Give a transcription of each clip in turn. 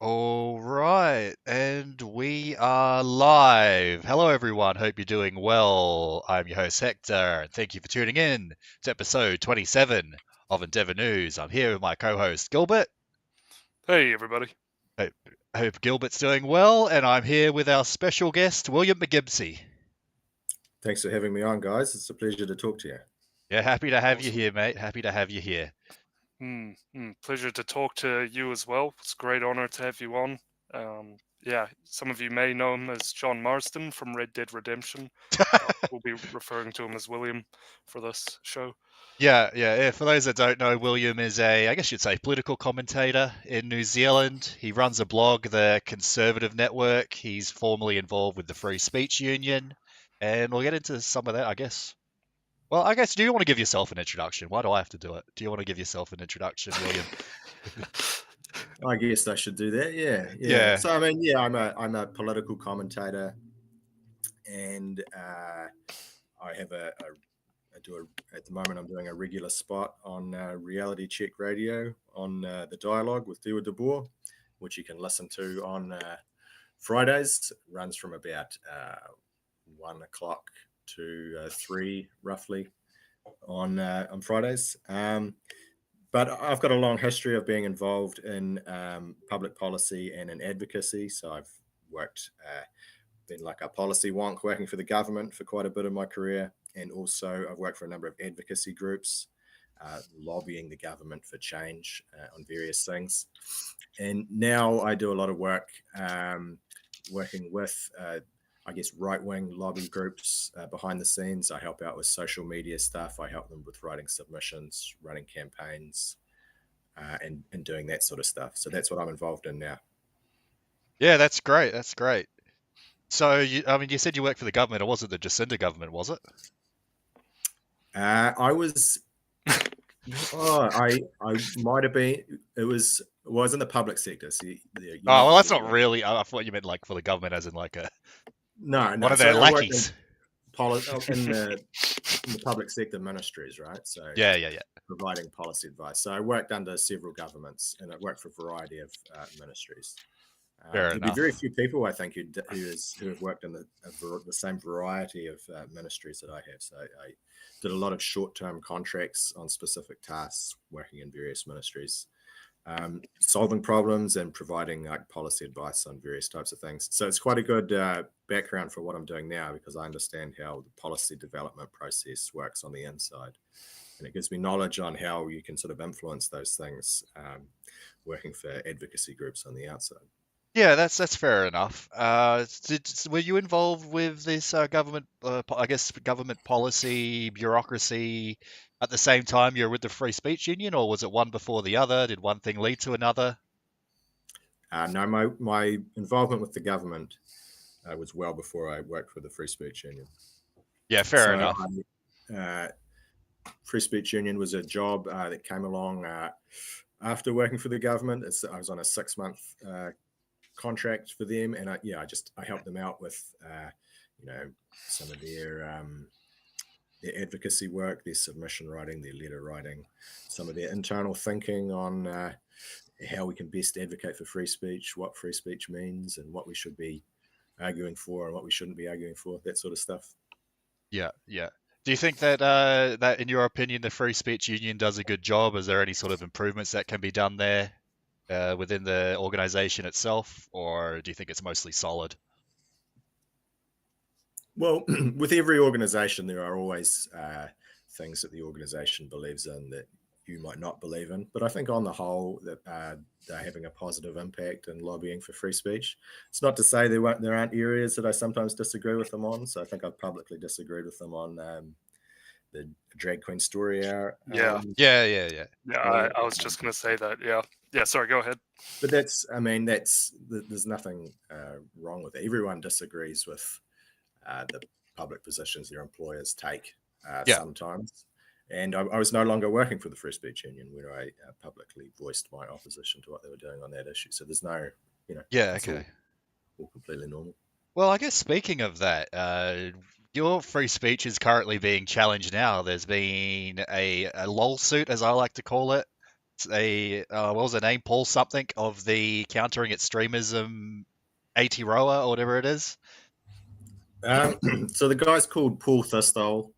All right, and we are live. Hello, everyone. Hope you're doing well. I'm your host, Hector, and thank you for tuning in to episode 27 of Endeavour News. I'm here with my co-host, Gilbert. Hey, everybody. Hope, hope Gilbert's doing well, and I'm here with our special guest, William McGimpsey. Thanks for having me on, guys. It's a pleasure to talk to you. Yeah, happy to have you Awesome. here, mate. Happy to have you here. Pleasure to talk to you as well. It's a great honor to have you on. Some of you may know him as John Marsden from Red Dead Redemption. We'll be referring to him as William for this show. Yeah. For those that don't know, William is I guess you'd say, political commentator in New Zealand. He runs a blog, the Conservative Network. He's formerly involved with the Free Speech Union, and we'll get into some of that, I guess. Well, I guess, do you want to give yourself an introduction? Why do I have to do it? Do you want to give yourself an introduction, William? I guess I should do that. Yeah. Yeah. So I'm a political commentator, and at the moment I'm doing a regular spot on Reality Check Radio on the Dialogue with Dewa De Boer, which you can listen to on Fridays. It runs from about 1 o'clock to 3 roughly on Fridays. But I've got a long history of being involved in public policy and in advocacy. So I've been like a policy wonk working for the government for quite a bit of my career. And also I've worked for a number of advocacy groups, lobbying the government for change on various things. And now I do a lot of work working with right-wing lobby groups behind the scenes. I help out with social media stuff. I help them with writing submissions, running campaigns, and doing that sort of stuff. So that's what I'm involved in now. Yeah, that's great. That's great. So, you said you worked for the government. It wasn't the Jacinda government, was it? I was... I might have been. It was in the public sector. So that's not really... I thought you meant like for the government as in like a... No. One of their lackeys. In the public sector ministries, right? So yeah. Providing policy advice. So I worked under several governments, and I worked for a variety of ministries. There'd be very few people, I think, who have worked in the same variety of ministries that I have. So I did a lot of short-term contracts on specific tasks, working in various ministries. Solving problems and providing policy advice on various types of things. So it's quite a good background for what I'm doing now, because I understand how the policy development process works on the inside. And it gives me knowledge on how you can sort of influence those things, working for advocacy groups on the outside. Yeah, that's fair enough. Were you involved with this government policy, bureaucracy at the same time you were with the Free Speech Union, or was it one before the other? Did one thing lead to another? No, my involvement with the government was well before I worked for the Free Speech Union. Yeah, fair enough. Free Speech Union was a job that came along after working for the government. I was on a 6-month contract for them, and I helped them out with some of their advocacy work, their submission writing, their letter writing, some of their internal thinking on how we can best advocate for free speech, what free speech means, and what we should be arguing for and what we shouldn't be arguing for, that sort of stuff. Yeah. Do you think that in your opinion the Free Speech Union does a good job? Is there any sort of improvements that can be done there within the organization itself, or do you think it's mostly solid? Well, with every organization, there are always things that the organization believes in that you might not believe in. But I think on the whole that they're having a positive impact in lobbying for free speech. It's not to say there aren't areas that I sometimes disagree with them on. So I think I've publicly disagreed with them on the drag queen story hour. Yeah. I was just going to say that. Yeah. Sorry, go ahead. But there's nothing wrong with it. Everyone disagrees with the public positions their employers take sometimes. And I was no longer working for the Free Speech Union when I publicly voiced my opposition to what they were doing on that issue. So there's no, okay. All completely normal. Well, I guess speaking of that, your free speech is currently being challenged now. There's been a lawsuit, as I like to call it, what was her name? Paul something of the Countering Extremism Aotearoa or whatever it is. So the guy's called Paul Thistole.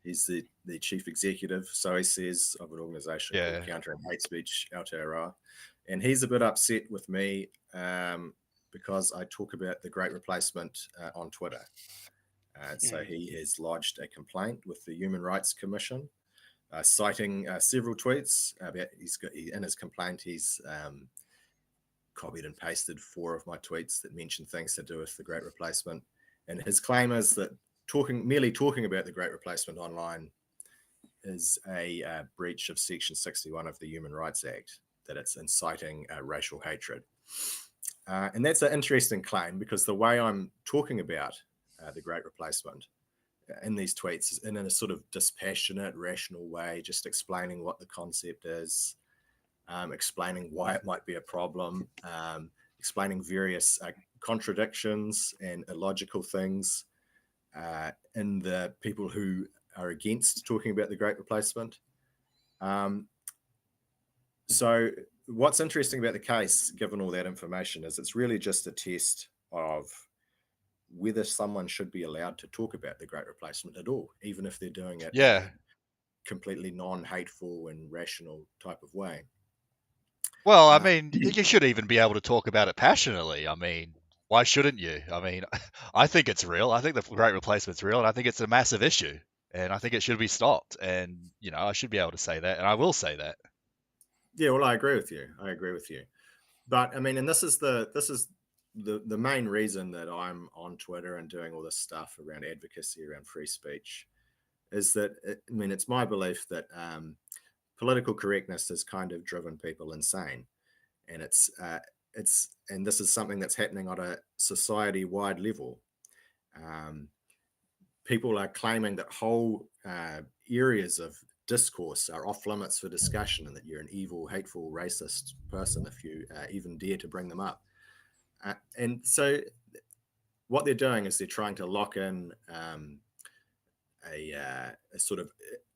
He's the chief executive, so he says, of an organisation called Countering Hate Speech Aotearoa. And he's a bit upset with me because I talk about the Great Replacement on Twitter. So he has lodged a complaint with the Human Rights Commission, citing several tweets about. In his complaint, he's copied and pasted 4 of my tweets that mention things to do with the Great Replacement. And his claim is that merely talking about the Great Replacement online is a breach of Section 61 of the Human Rights Act, that it's inciting racial hatred. And that's an interesting claim, because the way I'm talking about the Great Replacement in these tweets is in a sort of dispassionate, rational way, just explaining what the concept is, explaining why it might be a problem, explaining various contradictions and illogical things in the people who are against talking about the Great Replacement. So what's interesting about the case, given all that information, is it's really just a test of whether someone should be allowed to talk about the Great Replacement at all, even if they're doing it in a completely non-hateful and rational type of way. Well, I mean, you should even be able to talk about it passionately. I mean, why shouldn't you? I mean, I think it's real. I think the Great Replacement's real, and I think it's a massive issue, and I think it should be stopped. And I should be able to say that, and I will say that. Yeah, well, I agree with you. But I mean, and this is the main reason that I'm on Twitter and doing all this stuff around advocacy, around free speech, is that it's my belief that political correctness has kind of driven people insane, and and this is something that's happening on a society-wide level. People are claiming that whole areas of discourse are off limits for discussion, and that you're an evil, hateful, racist person if you even dare to bring them up. And so what they're doing is they're trying to lock in a sort of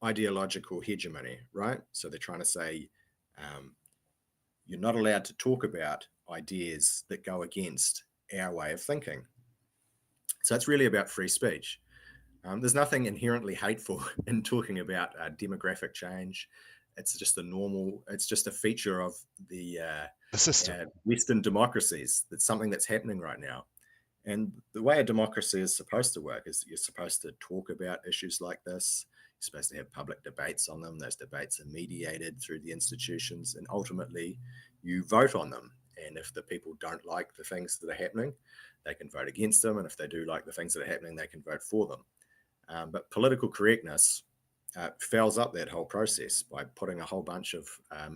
ideological hegemony, right? So they're trying to say you're not allowed to talk about ideas that go against our way of thinking. So it's really about free speech. There's nothing inherently hateful in talking about demographic change. It's just a feature of the system. Western democracies. That's something that's happening right now. And the way a democracy is supposed to work is that you're supposed to talk about issues like this. You're supposed to have public debates on them. Those debates are mediated through the institutions, and ultimately you vote on them. And if the people don't like the things that are happening, they can vote against them. And if they do like the things that are happening, they can vote for them. But political correctness fouls up that whole process by putting a whole bunch of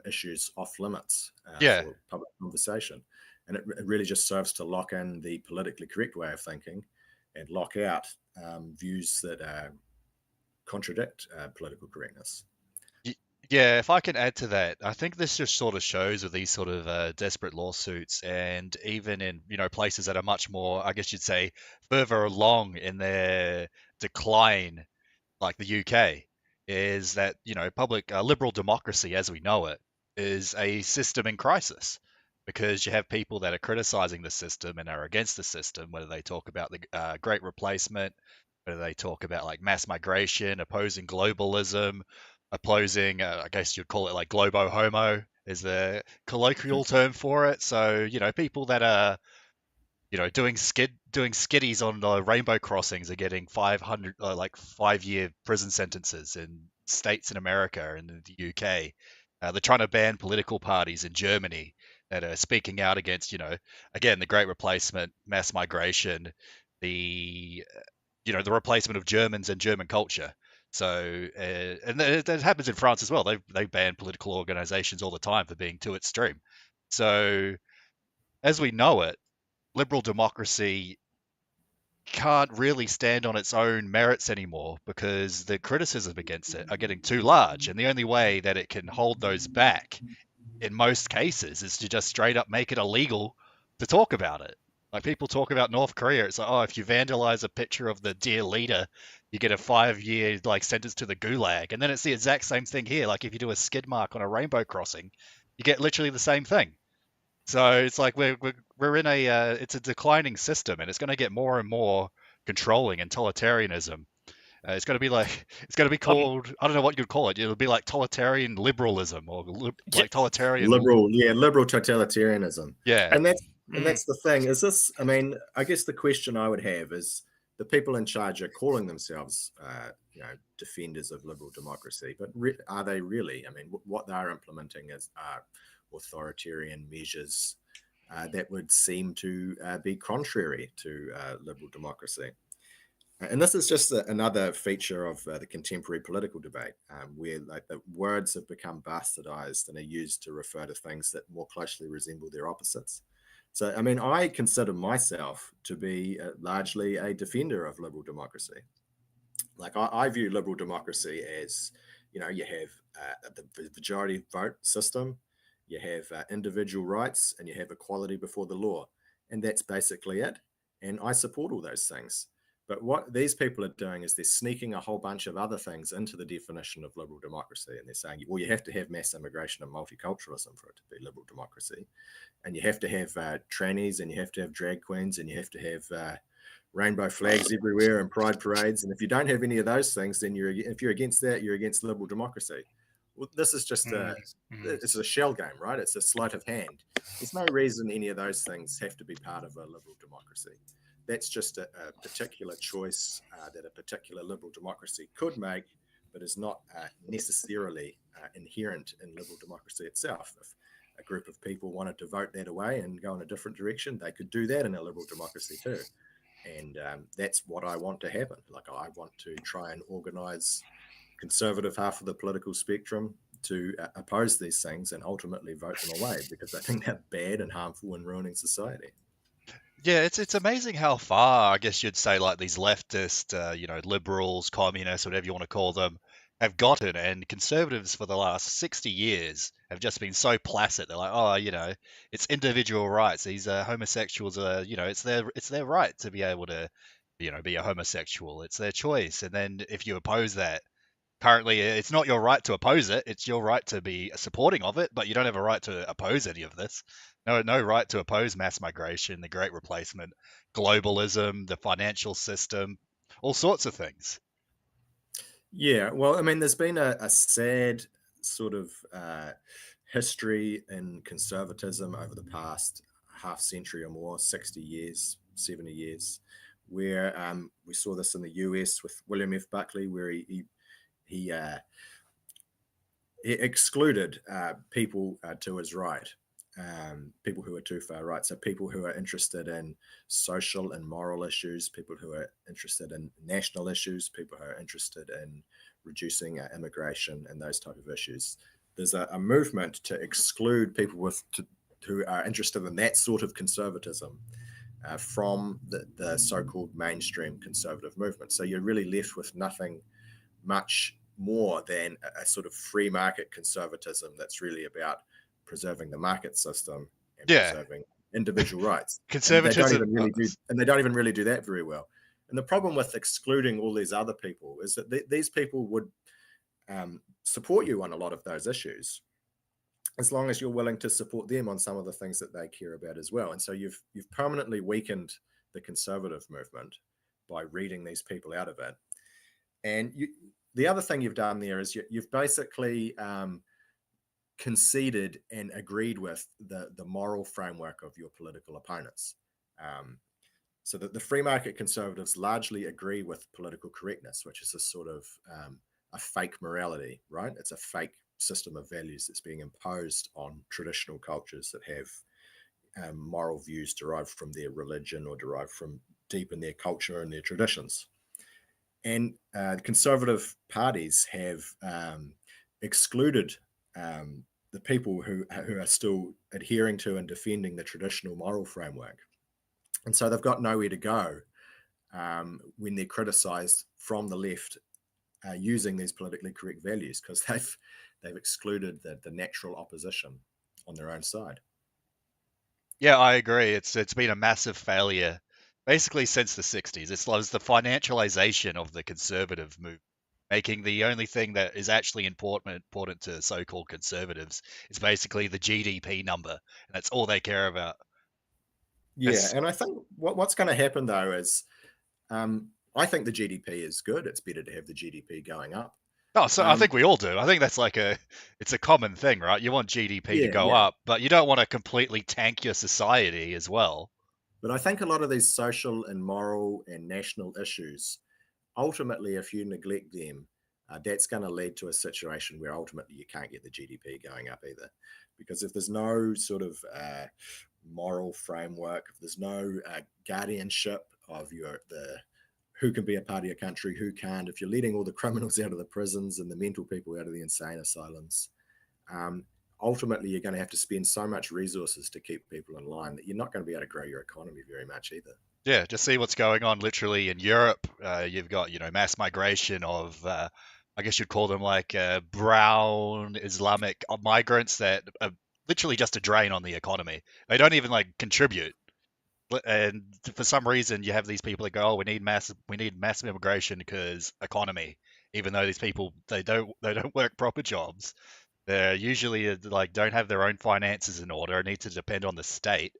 issues off limits for public conversation. And it really just serves to lock in the politically correct way of thinking and lock out views that contradict political correctness. Yeah, if I can add to that, I think this just sort of shows with these sort of desperate lawsuits, and even in places that are much more, I guess you'd say, further along in their decline, like the UK, is that public liberal democracy as we know it is a system in crisis, because you have people that are criticizing the system and are against the system, whether they talk about the Great Replacement, whether they talk about like mass migration, opposing globalism, opposing, I guess you'd call it like globo homo is the colloquial term for it. So, people that are, doing skiddies on rainbow crossings are getting 500, 5-year prison sentences in states in America and in the UK. They're trying to ban political parties in Germany that are speaking out against, again, the Great Replacement, mass migration, the replacement of Germans and German culture. So, and that happens in France as well. They ban political organizations all the time for being too extreme. So, as we know it, liberal democracy can't really stand on its own merits anymore, because the criticism against it are getting too large. And the only way that it can hold those back in most cases is to just straight up make it illegal to talk about it. Like people talk about North Korea, it's like, oh, if you vandalize a picture of the dear leader, you get a 5-year like sentence to the gulag. And then it's the exact same thing here. Like if you do a skid mark on a rainbow crossing, you get literally the same thing. So it's like we're in it's a declining system, and it's going to get more and more controlling and totalitarianism. It's going to be called, I don't know what you'd call it. It'll be like totalitarian liberalism or like totalitarian. Liberal totalitarianism. Yeah. And that's the thing. Is this? I mean, I guess the question I would have is: the people in charge are calling themselves, defenders of liberal democracy, but are they really? I mean, what they're implementing are authoritarian measures that would seem to be contrary to liberal democracy. And this is just another feature of the contemporary political debate, where like the words have become bastardized and are used to refer to things that more closely resemble their opposites. So, I mean, I consider myself to be largely a defender of liberal democracy. Like I view liberal democracy as, you have the majority vote system, you have individual rights, and you have equality before the law. And that's basically it. And I support all those things. But what these people are doing is they're sneaking a whole bunch of other things into the definition of liberal democracy. And they're saying, well, you have to have mass immigration and multiculturalism for it to be liberal democracy. And you have to have trannies, and you have to have drag queens, and you have to have rainbow flags everywhere and pride parades. And if you don't have any of those things, then if you're against that, you're against liberal democracy. Well, this is just it's a shell game, right? It's a sleight of hand. There's no reason any of those things have to be part of a liberal democracy. That's just a particular choice that a particular liberal democracy could make, but is not necessarily inherent in liberal democracy itself. If a group of people wanted to vote that away and go in a different direction, they could do that in a liberal democracy too. And that's what I want to happen. Like I want to try and organize conservative half of the political spectrum to oppose these things and ultimately vote them away, because I think they're bad and harmful and ruining society. Yeah, it's amazing how far, I guess you'd say, like these leftist, liberals, communists, whatever you want to call them, have gotten. And conservatives for the last 60 years have just been so placid. They're like, oh, it's individual rights. These homosexuals are, it's their right to be able to, be a homosexual. It's their choice. And then if you oppose that, currently it's not your right to oppose it. It's your right to be supporting of it, but you don't have a right to oppose any of this. No right to oppose mass migration, the Great Replacement, globalism, the financial system, all sorts of things. Yeah, well, I mean, there's been a sad sort of history in conservatism over the past half century or more, 60 years, 70 years, where we saw this in the US with William F. Buckley, where he excluded people to his right. People who are too far right. So people who are interested in social and moral issues, people who are interested in national issues, people who are interested in reducing immigration and those type of issues. There's a movement to exclude people who are interested in that sort of conservatism from the so-called mainstream conservative movement. So you're really left with nothing much more than a sort of free market conservatism that's really about preserving the market system and preserving individual rights. Conservatism, and they don't even really do that very well. And the problem with excluding all these other people is that these people would support you on a lot of those issues, as long as you're willing to support them on some of the things that they care about as well. And so you've permanently weakened the conservative movement by reading these people out of it. And the other thing you've done there is you've basically conceded and agreed with the moral framework of your political opponents. So that the free market conservatives largely agree with political correctness, which is a sort of a fake morality, right? It's a fake system of values that's being imposed on traditional cultures that have moral views derived from their religion or derived from deep in their culture and their traditions. And conservative parties have excluded the people who are still adhering to and defending the traditional moral framework. And so they've got nowhere to go when they're criticized from the left using these politically correct values, because they've excluded the natural opposition on their own side. Yeah, I agree. It's been a massive failure basically since the 60s. It's like the financialization of the conservative movement, making the only thing that is actually important to so-called conservatives is basically the GDP number. And that's all they care about. Yeah, and I think what's going to happen though is, I think the GDP is good. It's better to have the GDP going up. Oh, so I think we all do. I think that's like it's a common thing, right? You want GDP to go up, but you don't want to completely tank your society as well. But I think a lot of these social and moral and national issues, ultimately, if you neglect them, that's going to lead to a situation where ultimately you can't get the GDP going up either. Because if there's no sort of moral framework, if there's no guardianship of who can be a part of your country, who can't, if you're letting all the criminals out of the prisons and the mental people out of the insane asylums, ultimately you're going to have to spend so much resources to keep people in line that you're not going to be able to grow your economy very much either. Yeah, just see what's going on literally in Europe. You've got, mass migration of, I guess you'd call them like brown Islamic migrants that are literally just a drain on the economy. They don't even like contribute. And for some reason, you have these people that go, "Oh, we need mass immigration because economy." Even though these people they don't work proper jobs, they're usually like don't have their own finances in order, need to depend on the state,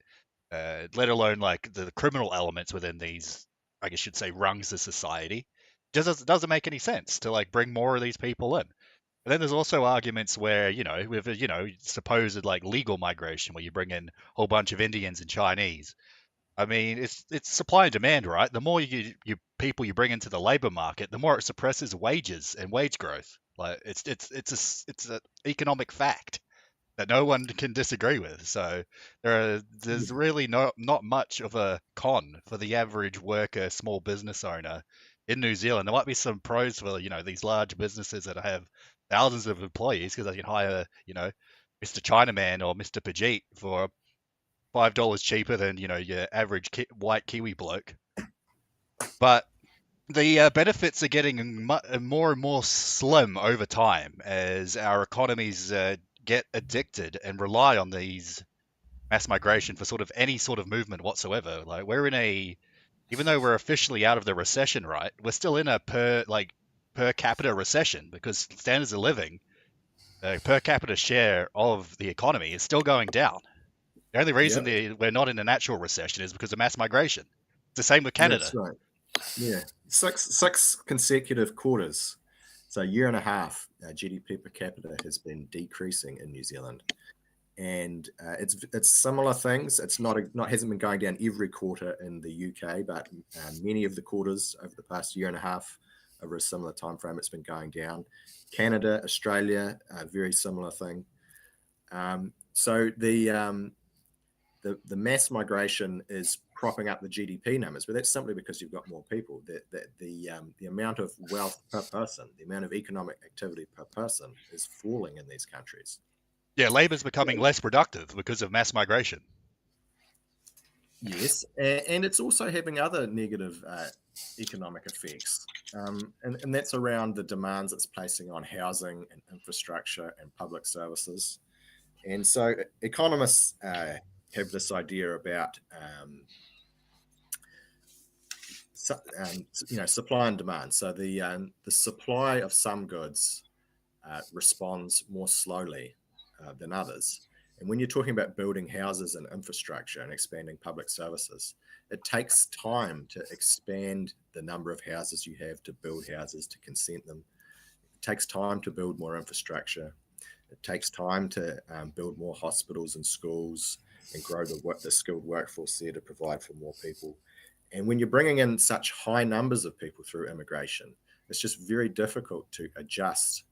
let alone like the criminal elements within these, I guess you'd say, rungs of society. Just doesn't make any sense to like bring more of these people in. And then there's also arguments where, with supposed like legal migration, where you bring in a whole bunch of Indians and Chinese. I mean, it's supply and demand, right? The more you people you bring into the labor market, the more it suppresses wages and wage growth. Like it's an economic fact that no one can disagree with. So there's really not much of a con for the average worker, small business owner in New Zealand. There might be some pros for these large businesses that have thousands of employees because they can hire Mr. Chinaman or Mr. Pajit for $5 cheaper than your average white Kiwi bloke. But the benefits are getting more and more slim over time as our economies get addicted and rely on these mass migration for sort of any sort of movement whatsoever. Like we're in even though we're officially out of the recession, right? We're still in a per capita recession because standards of living, per capita share of the economy is still going down. The only reason we're not in a natural recession is because of mass migration. It's the same with Canada. That's right. Yeah, six consecutive quarters. So a year and a half, GDP per capita has been decreasing in New Zealand, and it's similar things. It's not hasn't been going down every quarter in the UK, but many of the quarters over the past year and a half, over a similar time frame, it's been going down. Canada, Australia, very similar thing. So the mass migration is propping up the GDP numbers, but that's simply because you've got more people. The amount of wealth per person, the amount of economic activity per person is falling in these countries. Yeah, labor's becoming less productive because of mass migration. Yes, and it's also having other negative economic effects, and that's around the demands it's placing on housing and infrastructure and public services. And so economists have this idea about supply and demand. So the supply of some goods responds more slowly than others. And when you're talking about building houses and infrastructure and expanding public services, it takes time to expand the number of houses you have, to build houses, to consent them. It takes time to build more infrastructure. It takes time to build more hospitals and schools and grow the skilled workforce there to provide for more people. And when you're bringing in such high numbers of people through immigration, it's just very difficult to adjust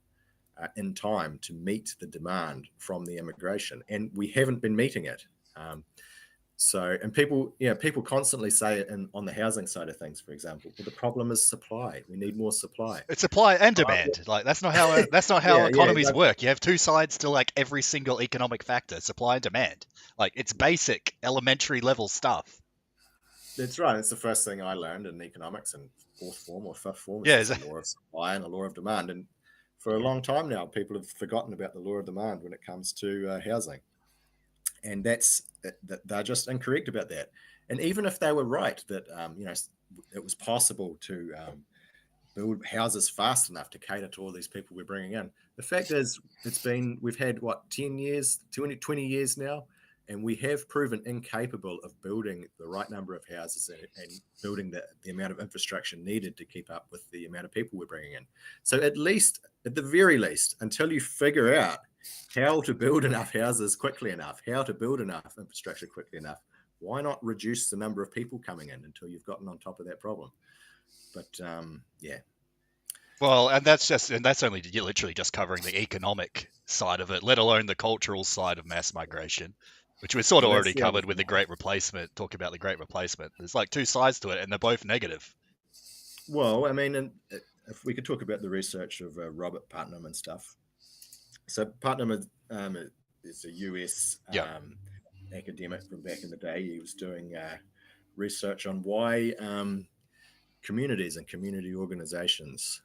in time to meet the demand from the immigration. And we haven't been meeting it. And people constantly say on the housing side of things, for example, well, the problem is supply. We need more supply. It's supply and demand. Like that's not how economies work. You have two sides to like every single economic factor, supply and demand. Like it's basic, elementary level stuff. That's right. It's the first thing I learned in economics in fourth form or fifth form. Yeah, the law of supply and the law of demand. And for a long time now, people have forgotten about the law of demand when it comes to housing. And that's that they're just incorrect about that. And even if they were right that it was possible to build houses fast enough to cater to all these people we're bringing in, the fact is we've had 10 years, 20 years now, and we have proven incapable of building the right number of houses and building the amount of infrastructure needed to keep up with the amount of people we're bringing in. So at the very least, until you figure out how to build enough houses quickly enough, how to build enough infrastructure quickly enough, why not reduce the number of people coming in until you've gotten on top of that problem? But yeah. Well, and that's only literally just covering the economic side of it, let alone the cultural side of mass migration, which we've sort of already covered with the Great Replacement, talking about the Great Replacement. There's like two sides to it, and they're both negative. Well, I mean, if we could talk about the research of Robert Putnam and stuff. So Putnam is a US academic from back in the day. He was doing research on why communities and community organizations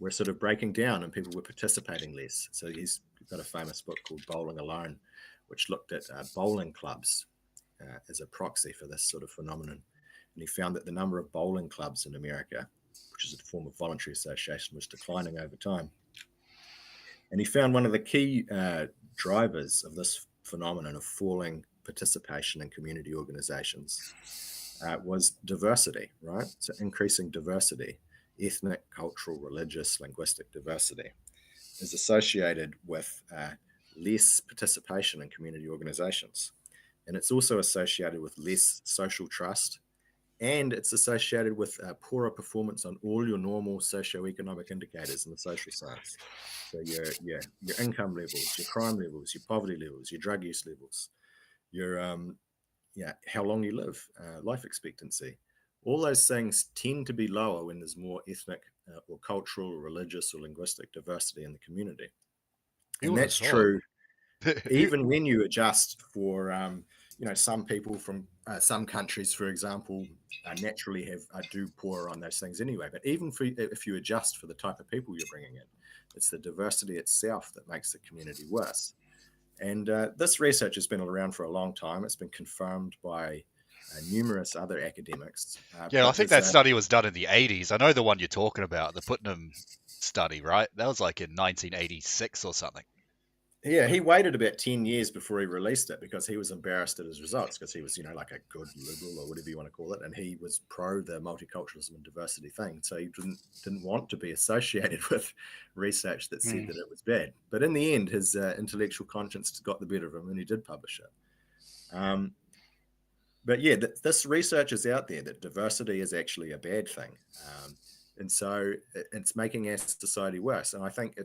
were sort of breaking down and people were participating less. So he's got a famous book called Bowling Alone, which looked at bowling clubs as a proxy for this sort of phenomenon. And he found that the number of bowling clubs in America, which is a form of voluntary association, was declining over time. And he found one of the key drivers of this phenomenon of falling participation in community organizations was diversity, right? So increasing diversity, ethnic, cultural, religious, linguistic diversity is associated with less participation in community organizations. And it's also associated with less social trust, and it's associated with poorer performance on all your normal socioeconomic indicators in the social science. So your income levels, your crime levels, your poverty levels, your drug use levels, your how long you live, life expectancy. All those things tend to be lower when there's more ethnic or cultural or religious or linguistic diversity in the community. And that's true even when you adjust for some people from some countries, for example, naturally do poorer on those things anyway. But even if you adjust for the type of people you're bringing in, it's the diversity itself that makes the community worse. And this research has been around for a long time. It's been confirmed by numerous other academics. I think that study was done in the 80s. I know the one you're talking about, the Putam Study, right? That was like in 1986 or something. Yeah, he waited about 10 years before he released it because he was embarrassed at his results because he was, like a good liberal or whatever you want to call it. And he was pro the multiculturalism and diversity thing. So he didn't want to be associated with research that said that it was bad. But in the end, his intellectual conscience got the better of him and he did publish it. But yeah, this research is out there that diversity is actually a bad thing. And so it's making our society worse. And I think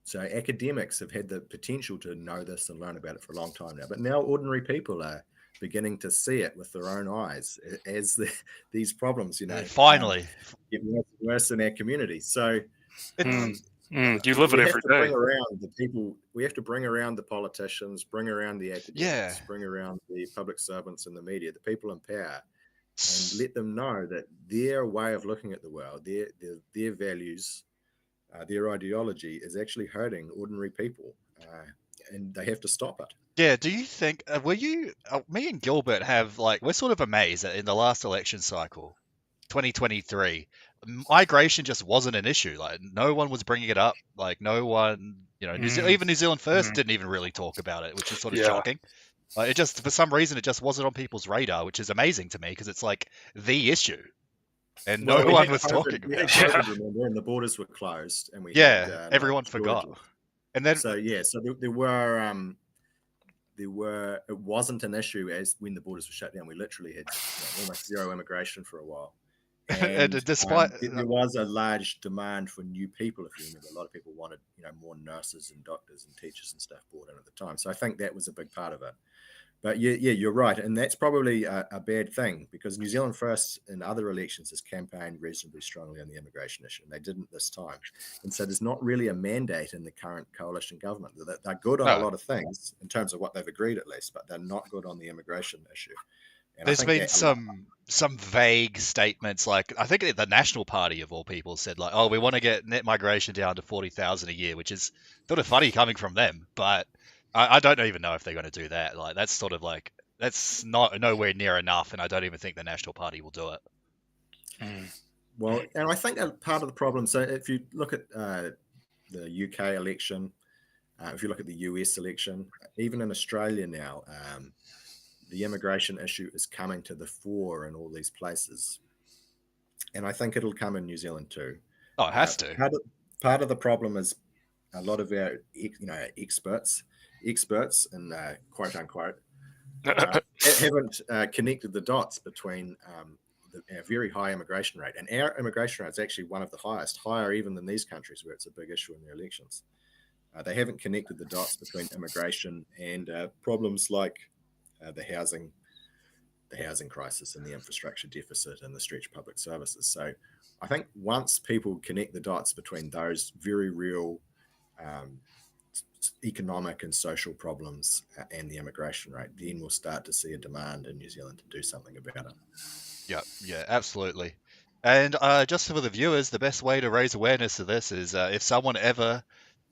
so academics have had the potential to know this and learn about it for a long time now, but now ordinary people are beginning to see it with their own eyes as these problems, finally get worse in our community. So you live it every day. We have to bring around the politicians, bring around the academics, bring around the public servants and the media, the people in power, and let them know that their way of looking at the world, their values, their ideology is actually hurting ordinary people, and they have to stop it. Yeah, do you think, me and Gilbert we're sort of amazed that in the last election cycle, 2023, migration just wasn't an issue. Like, no one was bringing it up. Like, no one, even New Zealand First didn't even really talk about it, which is sort of shocking. It just, for some reason, it just wasn't on people's radar, which is amazing to me because it's like the issue. And no one was talking about it. Remember, and the borders were closed, and everyone forgot. And then so there were. It wasn't an issue as when the borders were shut down. We literally had almost zero immigration for a while. And despite there was a large demand for new people. If you remember, a lot of people wanted more nurses and doctors and teachers and stuff brought in at the time. So I think that was a big part of it. But yeah, you're right. And that's probably a bad thing because New Zealand First in other elections has campaigned reasonably strongly on the immigration issue, and they didn't this time. And so there's not really a mandate in the current coalition government. They're good on a lot of things in terms of what they've agreed at least, but they're not good on the immigration issue. And there's been some vague statements, like I think the National Party of all people said we want to get net migration down to 40,000 a year, which is sort of funny coming from them, but I don't even know if they're going to do that. Like that's sort of like that's not nowhere near enough, and I don't even think the National Party will do it. Well, and I think that part of the problem. So if you look at the UK election, if you look at the US election, even in Australia now, the immigration issue is coming to the fore in all these places, and I think it'll come in New Zealand too. Oh, it has to. Part of the problem is a lot of our experts and quote unquote haven't connected the dots between our very high immigration rate, and our immigration rate is actually one of the highest, higher even than these countries where it's a big issue in their elections. They haven't connected the dots between immigration and problems like the housing crisis and the infrastructure deficit and the stretched public services. So I think once people connect the dots between those very real economic and social problems and the immigration rate, then we'll start to see a demand in New Zealand to do something about it. Yeah, absolutely. And just for the viewers, the best way to raise awareness of this is if someone ever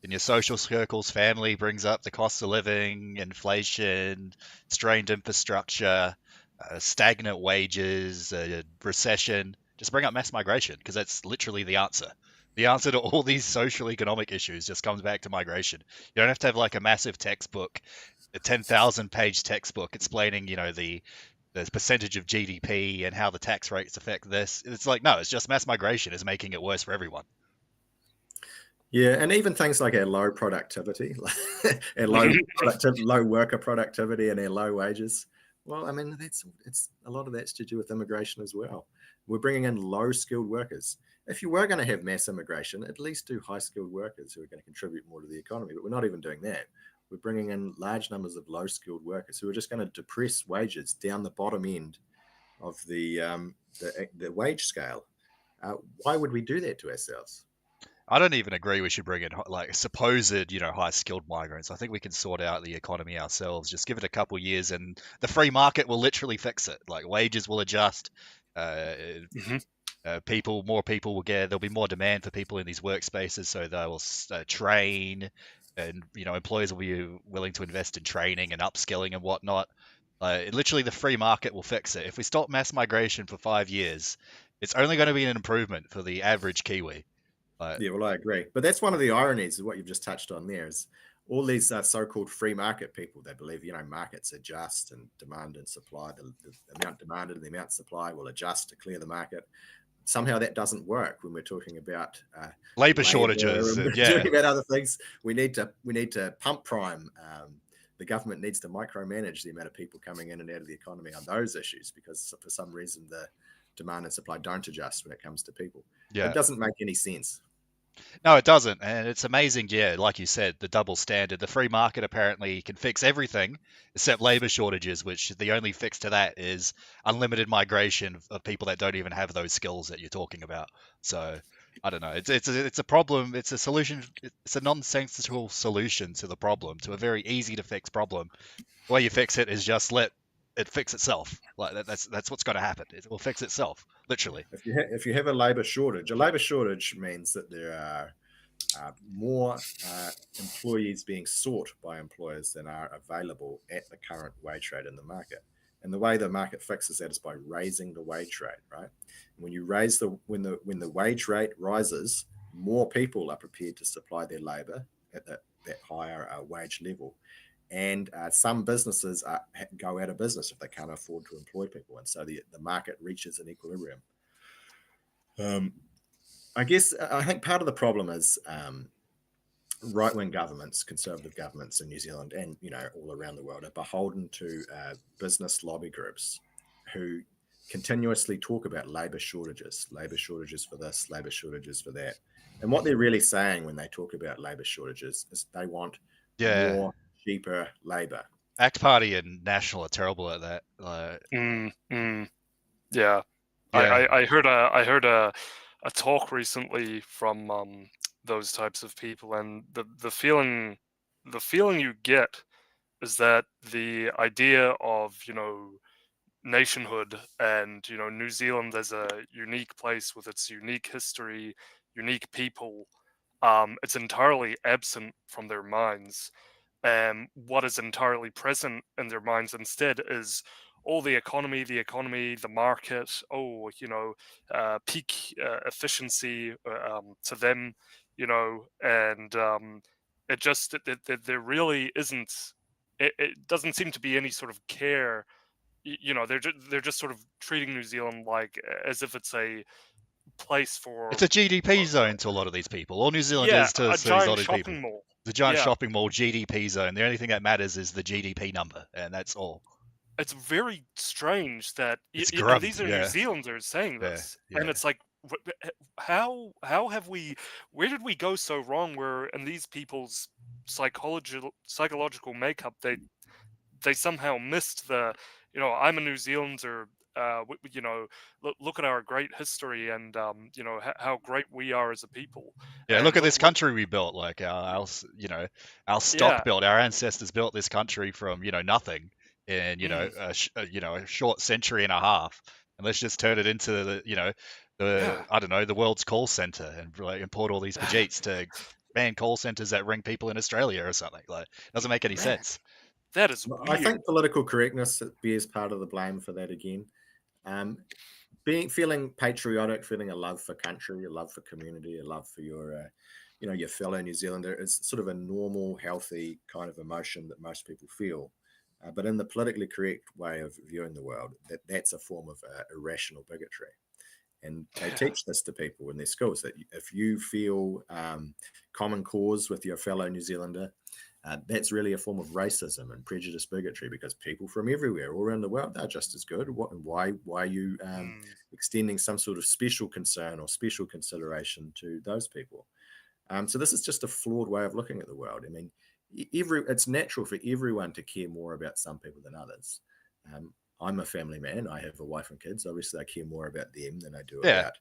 in your social circles, family brings up the cost of living, inflation, strained infrastructure, stagnant wages, recession, just bring up mass migration because that's literally the answer. The answer to all these social economic issues just comes back to migration. You don't have to have like a massive textbook, a 10,000 page textbook explaining, the percentage of GDP and how the tax rates affect this. It's like, no, it's just mass migration is making it worse for everyone. Yeah, and even things like our low productivity, our low worker productivity, and our low wages. Well, I mean, it's a lot of that's to do with immigration as well. We're bringing in low skilled workers. If you were going to have mass immigration, at least do high skilled workers who are going to contribute more to the economy. But we're not even doing that. We're bringing in large numbers of low skilled workers who are just going to depress wages down the bottom end of the wage scale. Why would we do that to ourselves? I don't even agree we should bring in like supposed, high skilled migrants. I think we can sort out the economy ourselves. Just give it a couple years and the free market will literally fix it. Like wages will adjust. More people will there'll be more demand for people in these workspaces, so they will train, and employers will be willing to invest in training and upskilling and whatnot. Literally, the free market will fix it. If we stop mass migration for 5 years, it's only going to be an improvement for the average Kiwi. Yeah, well, I agree. But that's one of the ironies of what you've just touched on there is all these so-called free market people, they believe, markets adjust and demand and supply, the amount demanded and the amount supply will adjust to clear the market. Somehow that doesn't work when we're talking about labor shortages. And talking about other things. We need to pump prime. The government needs to micromanage the amount of people coming in and out of the economy on those issues because for some reason the demand and supply don't adjust when it comes to people. Yeah. It doesn't make any sense. No, it doesn't. And it's amazing. Yeah, like you said, the double standard. The free market apparently can fix everything except labor shortages, which the only fix to that is unlimited migration of people that don't even have those skills that you're talking about. So I don't know. It's a problem. It's a solution. It's a nonsensical solution to the problem, to a very easy to fix problem. The way you fix it is just let it fix itself. Like that's what's going to happen. It will fix itself, literally. If you have a labor shortage means that there are more employees being sought by employers than are available at the current wage rate in the market. And the way the market fixes that is by raising the wage rate, right? When you raise when the wage rate rises, more people are prepared to supply their labor at that higher wage level. And some businesses go out of business if they can't afford to employ people. And so the market reaches an equilibrium. I think part of the problem is right-wing governments, conservative governments in New Zealand and all around the world are beholden to business lobby groups who continuously talk about labor shortages for this, labor shortages for that. And what they're really saying when they talk about labor shortages is they want more cheaper labor. ACT Party and National are terrible at that. Yeah. I heard a talk recently from those types of people, and the feeling you get is that the idea of nationhood and New Zealand as a unique place with its unique history, unique people, it's entirely absent from their minds. what is entirely present in their minds instead is all the economy, the market, peak efficiency to them, and it just there really isn't. It doesn't seem to be any sort of care. They're just sort of treating New Zealand like as if it's a place It's for a GDP zone to a lot of these people. All New Zealand yeah, is to a these lot giant of people. shopping mall. The giant Yeah, shopping mall GDP zone. The only thing that matters is the GDP number, and that's all. it's very strange that It's and grim. these are New Yeah, Zealanders saying yeah, this, and yeah. it's like, how have we, where did we go so wrong? Where in these people's psychological makeup, they somehow missed the, I'm a New Zealander. Look at our great history and how great we are as a people. Yeah, And look at this look, country we built. Like our stock yeah, built. Our ancestors built this country from nothing in mm, a short century and a half. And let's just turn it into yeah. I don't know, the world's call center and like import all these Pajeets to man call centers that ring people in Australia or something. Like, it doesn't make any Man, sense. that is I weird. think political correctness bears part of the blame for that again. Um, feeling patriotic, feeling a love for country, a love for community, a love for your fellow New Zealander is sort of a normal, healthy kind of emotion that most people feel. But in the politically correct way of viewing the world, that's a form of irrational bigotry. And they Yeah. teach this to people in their schools that if you feel common cause with your fellow New Zealander, that's really a form of racism and prejudice bigotry, because people from everywhere, all around the world, they're just as good. Why are you extending some sort of special concern or special consideration to those people? So this is just a flawed way of looking at the world. I mean, it's natural for everyone to care more about some people than others. I'm a family man. I have a wife and kids. Obviously, I care more about them than I do Yeah, about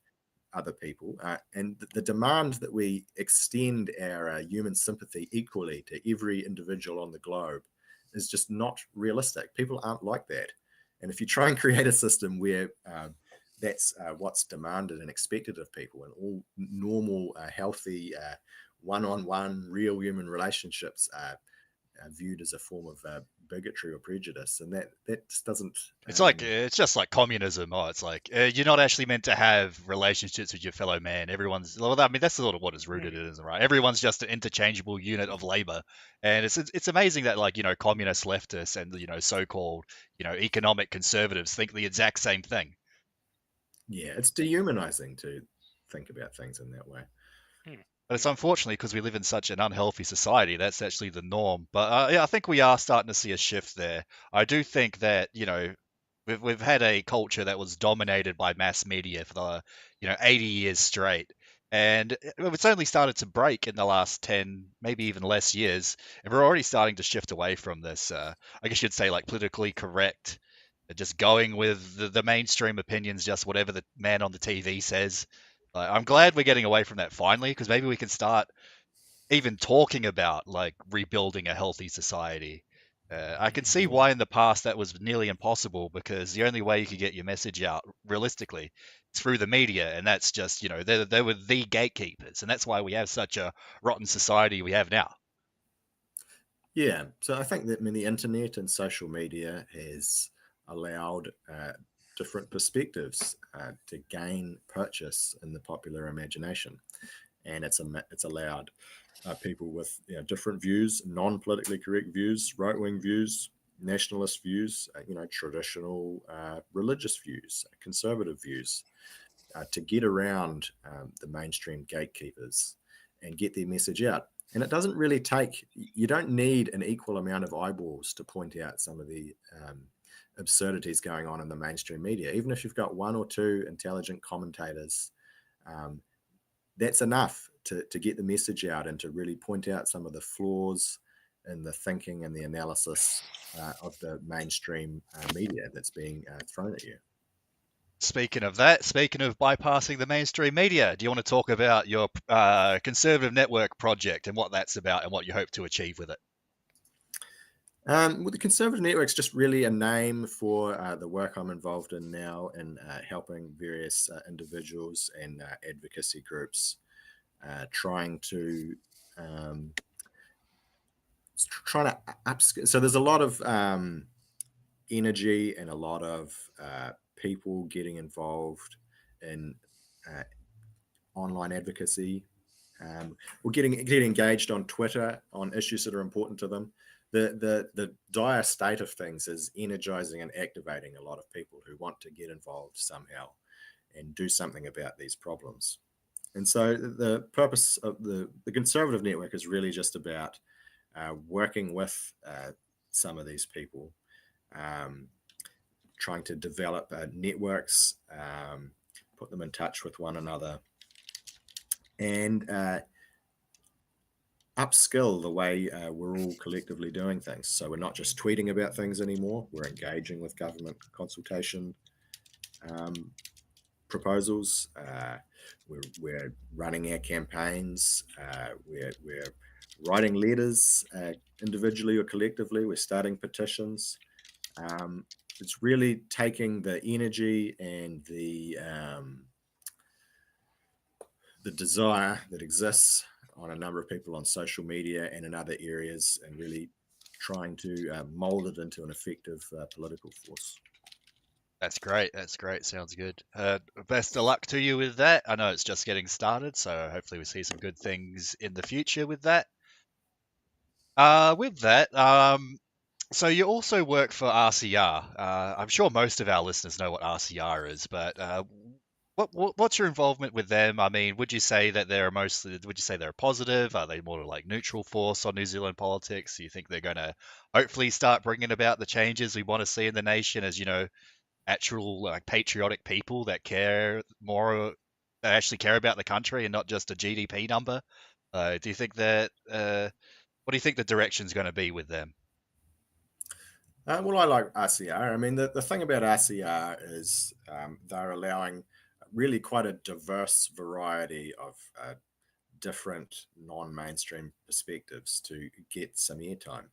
other people. And the demand that we extend our human sympathy equally to every individual on the globe is just not realistic. People aren't like that. And if you try and create a system where that's what's demanded and expected of people, and all normal, healthy, one-on-one, real human relationships are viewed as a form of bigotry or prejudice, and that just doesn't. it's just like communism. Oh, it's like you're not actually meant to have relationships with your fellow man. Well, I mean, that's sort of what it's rooted in, right? Everyone's just an interchangeable unit of labor, and it's amazing that like communist leftists and so-called economic conservatives think the exact same thing. Yeah, it's dehumanizing to think about things in that way. But it's unfortunately because we live in such an unhealthy society, that's actually the norm. But yeah, I think we are starting to see a shift there. I do think that we've had a culture that was dominated by mass media for the 80 years straight, and it's only started to break in the last 10, maybe even less years, and we're already starting to shift away from this. I guess you'd say like politically correct, just going with the mainstream opinions, just whatever the man on the TV says. I'm glad we're getting away from that finally, because maybe we can start even talking about like rebuilding a healthy society. I can see why in the past that was nearly impossible, because the only way you could get your message out realistically is through the media, and that's just they were the gatekeepers, and that's why we have such a rotten society we have now. Yeah, so I think that the internet and social media has allowed different perspectives to gain purchase in the popular imagination, and it's allowed people with different views, non-politically correct views, right-wing views, nationalist views, traditional religious views, conservative views, to get around the mainstream gatekeepers and get their message out. And it doesn't really you don't need an equal amount of eyeballs to point out some of the absurdities going on in the mainstream media. Even if you've got one or two intelligent commentators, that's enough to get the message out and to really point out some of the flaws in the thinking and the analysis of the mainstream media that's being thrown at you. Speaking of bypassing the mainstream media, do you want to talk about your conservative network project and what that's about and what you hope to achieve with it? Well, the Conservative Network's just really a name for the work I'm involved in now, in helping various individuals and advocacy groups trying to trying to upskill. So there's a lot of energy and a lot of people getting involved in online advocacy, or getting engaged on Twitter on issues that are important to them. The dire state of things is energizing and activating a lot of people who want to get involved somehow and do something about these problems. And so the purpose of the Conservative Network is really just about working with some of these people, trying to develop networks, put them in touch with one another, and upskill the way we're all collectively doing things. So we're not just tweeting about things anymore. We're engaging with government consultation proposals. We're running our campaigns. We're writing letters individually or collectively. We're starting petitions. It's really taking the energy and the desire that exists on a number of people on social media and in other areas, and really trying to mold it into an effective political force. That's great. Sounds good. Best of luck to you with that. I know it's just getting started, so hopefully we see some good things in the future with that. So you also work for RCR. I'm sure most of our listeners know what RCR is, but what's your involvement with them? I mean, would you say that they're positive? Are they more like neutral force on New Zealand politics? Do you think they're going to hopefully start bringing about the changes we want to see in the nation, as actual like patriotic people that actually care about the country and not just a GDP number? Do you think that? What do you think the direction's going to be with them? Well, I like RCR. I mean, the thing about RCR is they're allowing really quite a diverse variety of different non-mainstream perspectives to get some airtime.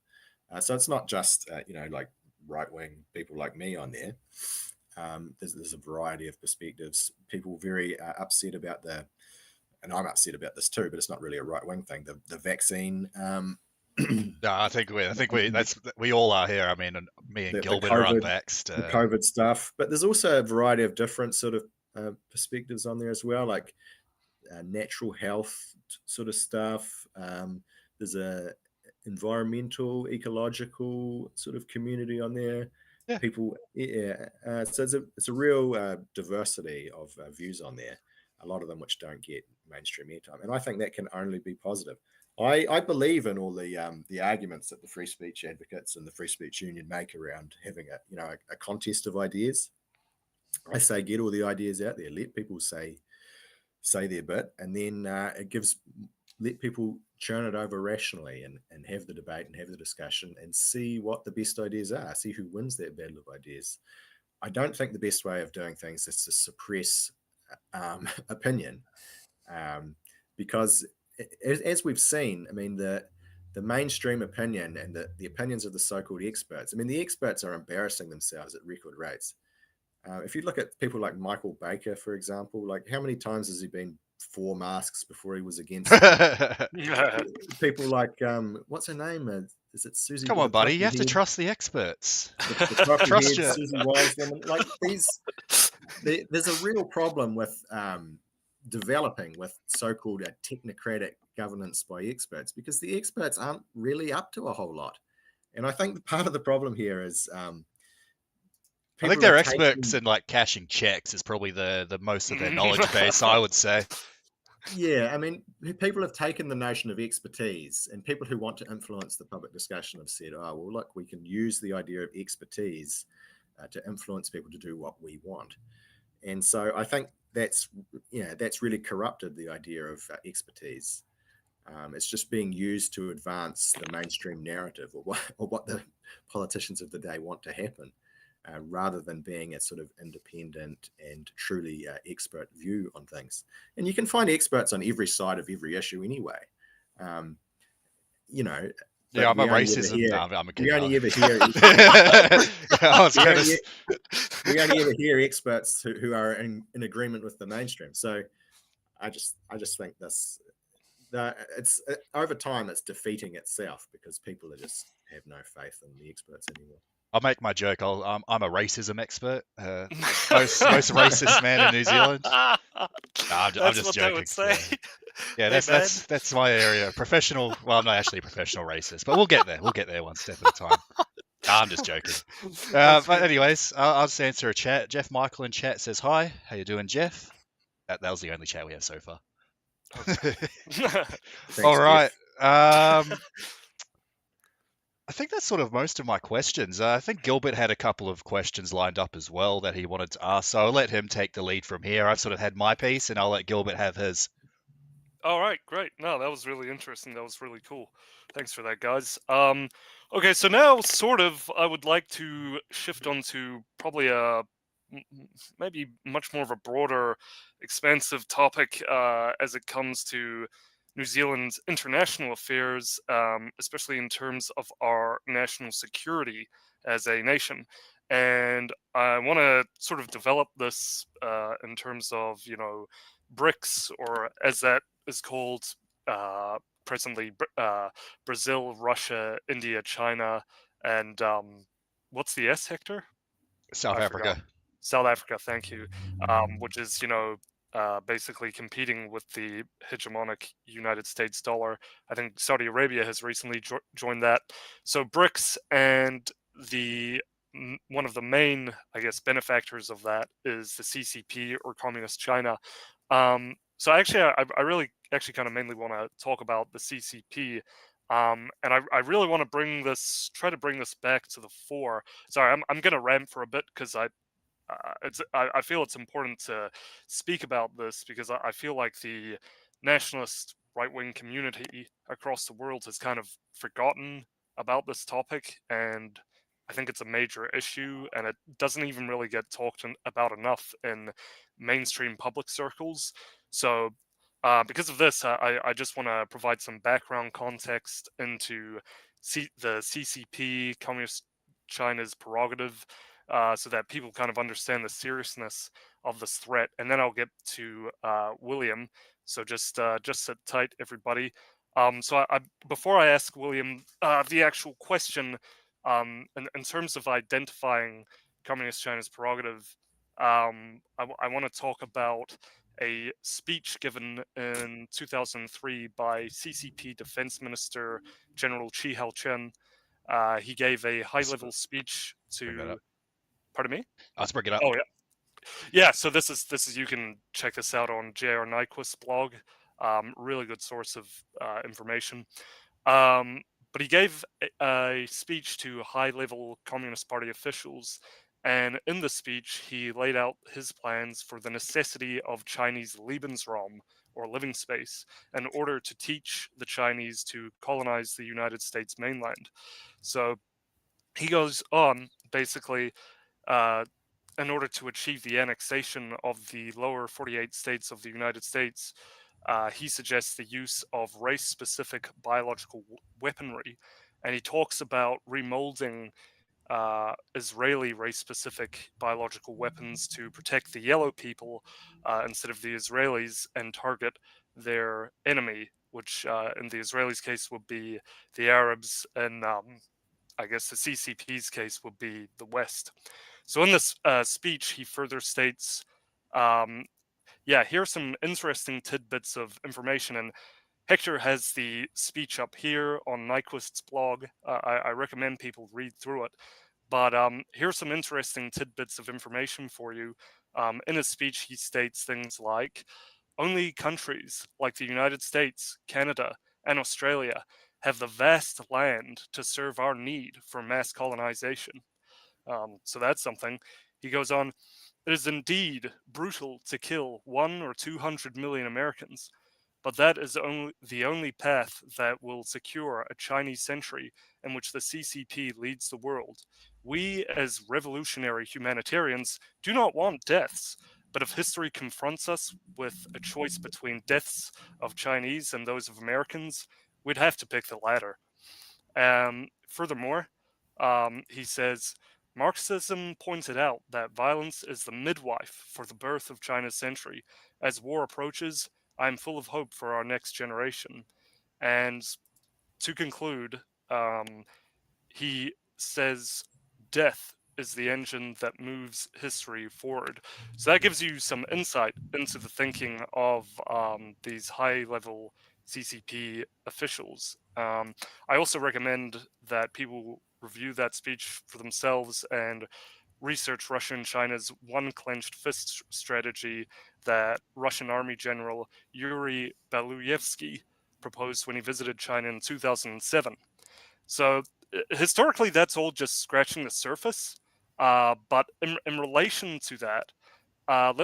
So it's not just like right-wing people like me on there. There's a variety of perspectives. People very upset about and I'm upset about this too, but it's not really a right-wing thing. The vaccine. No, I think we all are here. I mean, me and Gilbert are unvaxxed. The COVID stuff, but there's also a variety of different sort of perspectives on there as well, like natural health sort of stuff. There's a environmental, ecological sort of community on there. Yeah. People, so it's a real diversity of views on there. A lot of them which don't get mainstream airtime, and I think that can only be positive. I believe in all the arguments that the free speech advocates and the Free Speech Union make around having a contest of ideas. I say get all the ideas out there, let people say their bit, and then let people churn it over rationally and have the debate and have the discussion and see what the best ideas are, see who wins that battle of ideas. I don't think the best way of doing things is to suppress opinion, because as we've seen, I mean, the mainstream opinion and the opinions of the so-called experts, I mean, the experts are embarrassing themselves at record rates. If you look at people like Michael Baker, for example, like how many times has he been for masks before he was against them? People like, what's her name? Is it Susie? Come on, buddy, you have to trust the experts. Trust you. Susie Wiseman. Like there's a real problem with developing with so-called technocratic governance by experts, because the experts aren't really up to a whole lot. And I think part of the problem here is I think they're experts in like cashing checks is probably the most of their knowledge base, I would say. Yeah, I mean, people have taken the notion of expertise, and people who want to influence the public discussion have said, oh, well, look, we can use the idea of expertise to influence people to do what we want. And so I think that's really corrupted the idea of expertise. It's just being used to advance the mainstream narrative or what the politicians of the day want to happen, rather than being a sort of independent and truly expert view on things. And you can find experts on every side of every issue anyway. Yeah, I'm a racism. We only ever hear experts who are in agreement with the mainstream. So I just think it's over time it's defeating itself because people just have no faith in the experts anymore. I'll make my joke. I'm a racism expert. Most racist man in New Zealand. No, I'm That's just what joking. they would say. Yeah, Hey, that's my area. Professional. Well, I'm not actually a professional racist, but we'll get there. We'll get there one step at a time. No, I'm just joking. But anyways, I'll just answer a chat. Jeff Michael in chat says hi. How you doing, Jeff? That was the only chat we have so far. Okay. Thanks, All right. Jeff. I think that's sort of most of my questions. I think Gilbert had a couple of questions lined up as well that he wanted to ask, so I'll let him take the lead from here. I've sort of had my piece, and I'll let Gilbert have his. All right, great. No, that was really interesting. That was really cool. Thanks for that, guys. Okay, so now I would like to shift on to probably maybe much more of a broader, expansive topic as it comes to New Zealand's international affairs, especially in terms of our national security as a nation. And I want to sort of develop this in terms of, BRICS, or as that is called presently, Brazil, Russia, India, China, and what's the S, Hector? South I Africa. forgot. South Africa, thank you. Which is, basically competing with the hegemonic United States dollar. I think Saudi Arabia has recently joined that. So BRICS, and one of the main, I guess, benefactors of that is the CCP, or Communist China. So actually, I really actually kind of mainly want to talk about the CCP. And I really want to try to bring this back to the fore. Sorry, I'm going to rant for a bit because I feel it's important to speak about this, because I feel like the nationalist right-wing community across the world has kind of forgotten about this topic, and I think it's a major issue, and it doesn't even really get talked about enough in mainstream public circles. So because of this, I just want to provide some background context into the CCP, Communist China's prerogative, so that people kind of understand the seriousness of this threat. And then I'll get to William. So just sit tight, everybody. So before I ask William the actual question, in terms of identifying Communist China's prerogative, I want to talk about a speech given in 2003 by CCP Defense Minister General Chi Hao-chen. He gave a high-level speech Bring that to. up. Pardon me? Let's bring it up. Oh yeah. So this is you can check this out on J.R. Nyquist's blog. Really good source of information. But he gave a speech to high-level Communist Party officials, and in the speech he laid out his plans for the necessity of Chinese Lebensraum, or living space, in order to teach the Chinese to colonize the United States mainland. So he goes on, basically, in order to achieve the annexation of the lower 48 states of the United States, he suggests the use of race-specific biological weaponry, and he talks about remolding Israeli race-specific biological weapons to protect the yellow people instead of the Israelis, and target their enemy, which in the Israelis' case would be the Arabs, and I guess the CCP's case would be the West. So in this speech, he further states, here are some interesting tidbits of information, and Hector has the speech up here on Nyquist's blog. I recommend people read through it. But here's some interesting tidbits of information for you. In his speech, he states things like, only countries like the United States, Canada, and Australia have the vast land to serve our need for mass colonization. So that's something. He goes on, it is indeed brutal to kill 1 or 200 million Americans, but that is the only path that will secure a Chinese century in which the CCP leads the world. We, as revolutionary humanitarians, do not want deaths, but if history confronts us with a choice between deaths of Chinese and those of Americans, we'd have to pick the latter. Furthermore, he says, Marxism pointed out that violence is the midwife for the birth of China's century. As war approaches, I'm full of hope for our next generation. And to conclude, he says death is the engine that moves history forward. So that gives you some insight into the thinking of these high-level CCP officials. I also recommend that people review that speech for themselves and research Russia and China's one clenched fist strategy that Russian Army General Yuri Baluyevsky proposed when he visited China in 2007. So historically, that's all just scratching the surface. But in relation to that,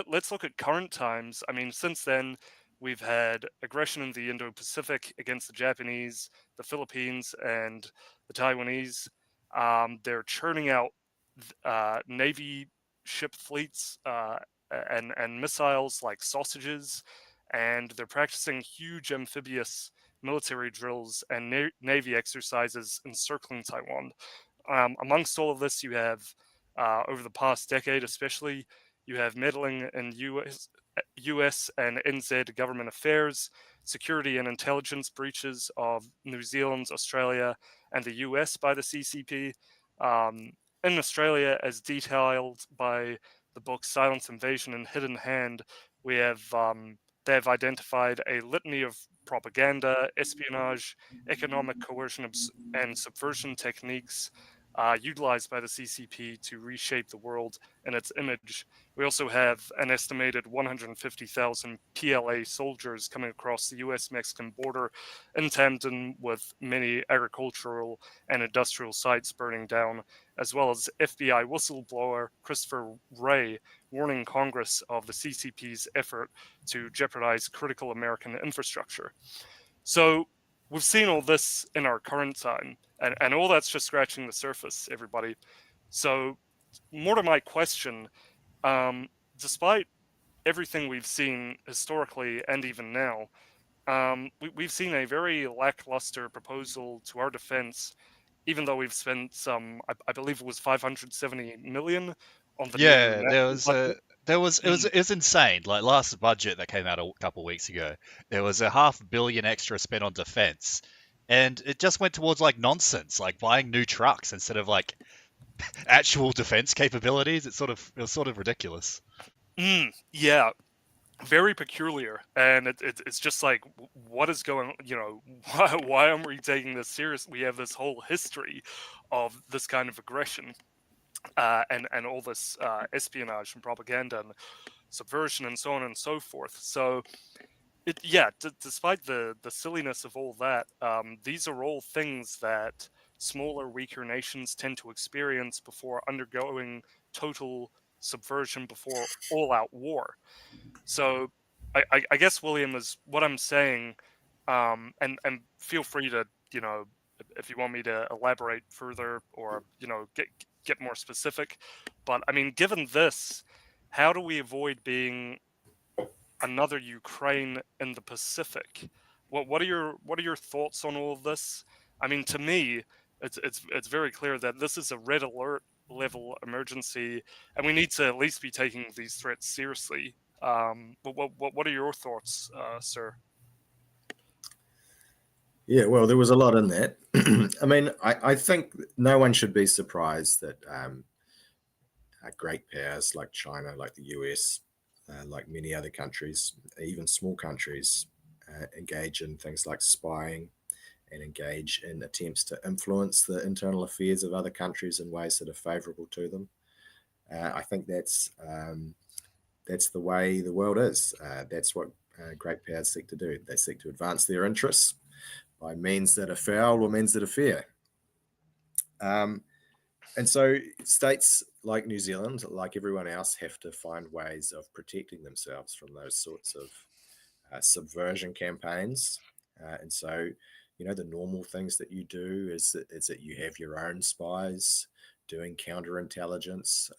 let's look at current times. I mean, since then, we've had aggression in the Indo-Pacific against the Japanese, the Philippines, and the Taiwanese. They're churning out Navy ship fleets and missiles like sausages, and they're practicing huge amphibious military drills and Navy exercises encircling Taiwan. Amongst all of this, you have, over the past decade especially, you have meddling in US and NZ government affairs, security and intelligence breaches of New Zealand, Australia, and the US by the CCP. In Australia, as detailed by the book Silent Invasion and Hidden Hand, we have they have identified a litany of propaganda, espionage, economic coercion, and subversion techniques utilized by the CCP to reshape the world and its image. We also have an estimated 150,000 PLA soldiers coming across the US-Mexican border in tandem with many agricultural and industrial sites burning down, as well as FBI whistleblower Christopher Wray warning Congress of the CCP's effort to jeopardize critical American infrastructure. So we've seen all this in our current time, and all that's just scratching the surface, everybody. So more to my question, despite everything we've seen historically and even now, we've seen a very lackluster proposal to our defense, even though we've spent some, I believe it was 570 million on the new Yeah, national budget. it was insane. Like last budget that came out a couple of weeks ago, there was a $500 million extra spent on defense, and it just went towards like nonsense, like buying new trucks instead of like actual defense capabilities. It was sort of ridiculous. Yeah, very peculiar, and it's just like, what is going, why aren't we taking this serious? We have this whole history of this kind of aggression, and all this espionage and propaganda and subversion and so on and so forth. So despite the silliness of all that, these are all things that smaller, weaker nations tend to experience before undergoing total subversion, before all-out war. So I guess, William, is what I'm saying, and feel free to, if you want me to elaborate further or, get more specific. But I mean, given this, how do we avoid being another Ukraine in the Pacific? What are your thoughts on all of this? I mean, to me, it's very clear that this is a red alert level emergency, and we need to at least be taking these threats seriously. But what are your thoughts, sir? Yeah, well, there was a lot in that. I mean, I think no one should be surprised that great powers like China, like the US, like many other countries, even small countries, engage in things like spying and engage in attempts to influence the internal affairs of other countries in ways that are favorable to them. I think that's the way the world is. That's what great powers seek to do. They seek to advance their interests by means that are foul or means that are fair. And so states like New Zealand, like everyone else, have to find ways of protecting themselves from those sorts of subversion campaigns. And so, the normal things that you do is that you have your own spies doing counterintelligence,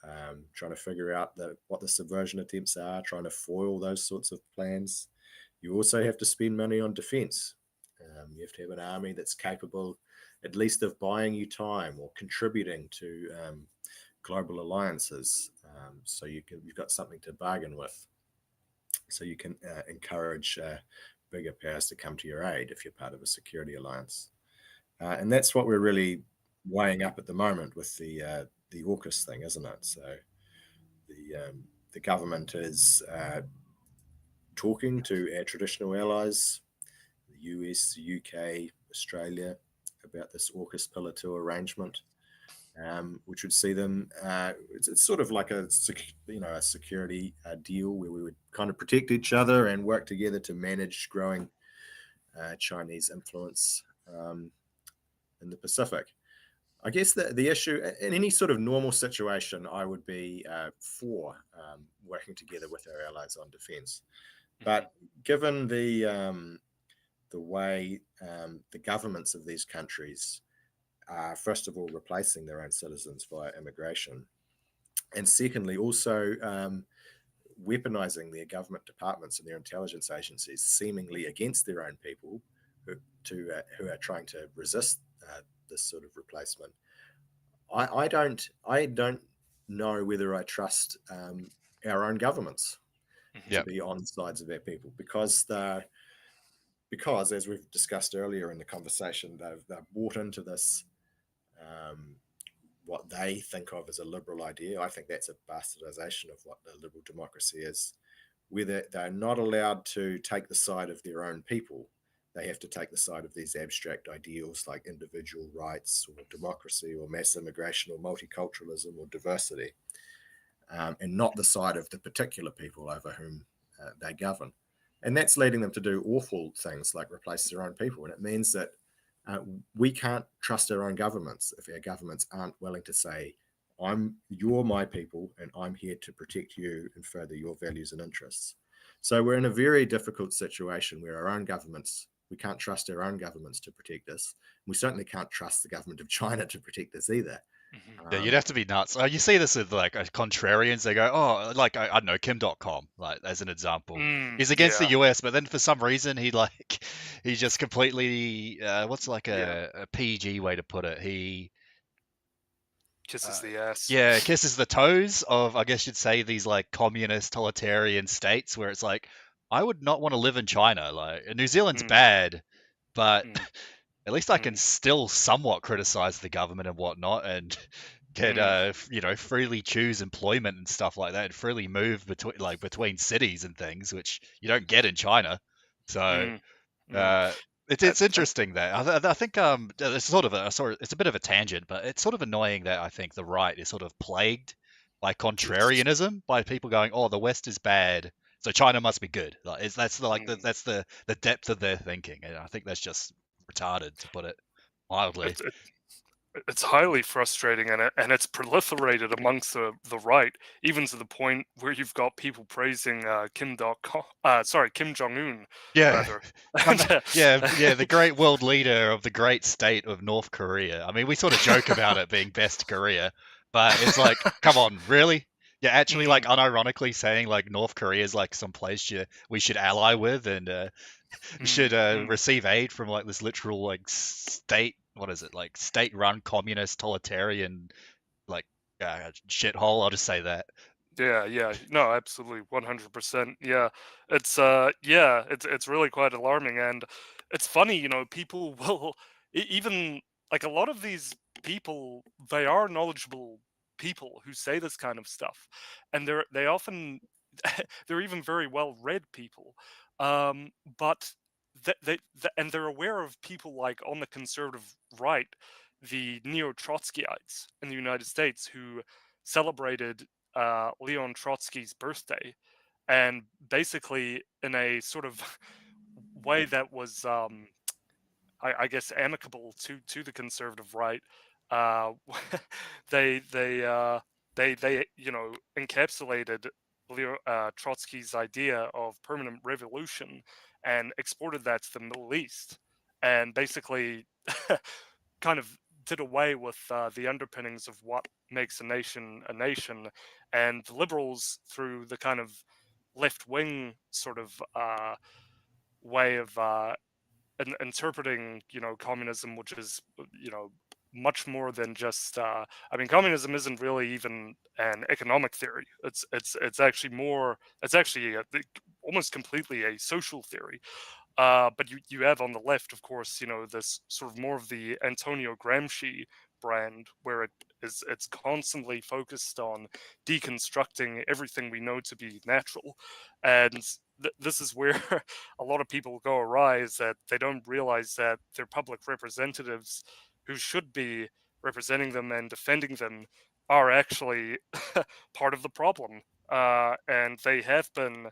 trying to figure out what the subversion attempts are, trying to foil those sorts of plans. You also have to spend money on defense. You have to have an army that's capable at least of buying you time or contributing to global alliances, so you've got something to bargain with. So you can encourage bigger powers to come to your aid if you're part of a security alliance. And that's what we're really weighing up at the moment with the AUKUS thing, isn't it? So the government is talking to our traditional allies, the US, the UK, Australia, about this AUKUS Pillar 2 arrangement, which would see them. It's sort of like a security deal where we would kind of protect each other and work together to manage growing Chinese influence in the Pacific. I guess the issue in any sort of normal situation, I would be for working together with our allies on defence. But given the way the governments of these countries are, first of all, replacing their own citizens via immigration, and secondly, also weaponizing their government departments and their intelligence agencies seemingly against their own people who are trying to resist this sort of replacement. I don't know whether I trust our own governments to be on the sides of our people, because as we've discussed earlier in the conversation, they've bought into this what they think of as a liberal idea. I think that's a bastardization of what the liberal democracy is, where they're not allowed to take the side of their own people. They have to take the side of these abstract ideals like individual rights or democracy or mass immigration or multiculturalism or diversity, and not the side of the particular people over whom they govern. And that's leading them to do awful things like replace their own people. And it means that we can't trust our own governments if our governments aren't willing to say, you're my people and I'm here to protect you and further your values and interests. So we're in a very difficult situation where we can't trust our own governments to protect us. We certainly can't trust the government of China to protect us either. Yeah, you'd have to be nuts. You see this with like contrarians. They go, oh, like I don't know, Kim.com, like as an example. He's against the US, but then for some reason he just completely what's like a PG way to put it? He kisses the ass. Yeah, kisses the toes of, I guess you'd say, these like communist totalitarian states where it's like, I would not want to live in China. Like New Zealand's bad, but at least I can still somewhat criticize the government and whatnot and get freely choose employment and stuff like that, and freely move between cities and things, which you don't get in China. So it's interesting that I think it's sort of it's a bit of a tangent, but it's sort of annoying that I think the right is sort of plagued by contrarianism, by people going, oh, the West is bad, so China must be good. Like that's the depth of their thinking, and I think that's just retarded, to put it mildly. It's highly frustrating, and it's proliferated amongst the right, even to the point where you've got people praising Kim Jong-un. Yeah, rather. The great world leader of the great state of North Korea. I mean, we sort of joke about it being best Korea, but it's like, come on, really? You're actually like unironically saying like North Korea is like some place we should ally with and should receive aid from like this literal like state. What is it, like state-run communist totalitarian like shithole? I'll just say that. Yeah, no, absolutely, 100%. Yeah, it's really quite alarming, and it's funny, people will even like a lot of these people, they are knowledgeable people who say this kind of stuff, and they often they're even very well read people, but and they're aware of people like on the conservative right, the neo-Trotskyites in the United States who celebrated Leon Trotsky's birthday, and basically in a sort of way that was, I guess, amicable to the conservative right, they encapsulated Leo Trotsky's idea of permanent revolution and exported that to the Middle East, and basically kind of did away with the underpinnings of what makes a nation, and the liberals, through the kind of left-wing sort of way of interpreting, communism, which is, much more than just. I mean, communism isn't really even an economic theory. It's actually more. It's actually almost completely a social theory. But you have on the left, of course, this sort of more of the Antonio Gramsci brand, where it's constantly focused on deconstructing everything we know to be natural, and this is where a lot of people go awry, is that they don't realize that their public representatives, who should be representing them and defending them, are actually part of the problem, and they have been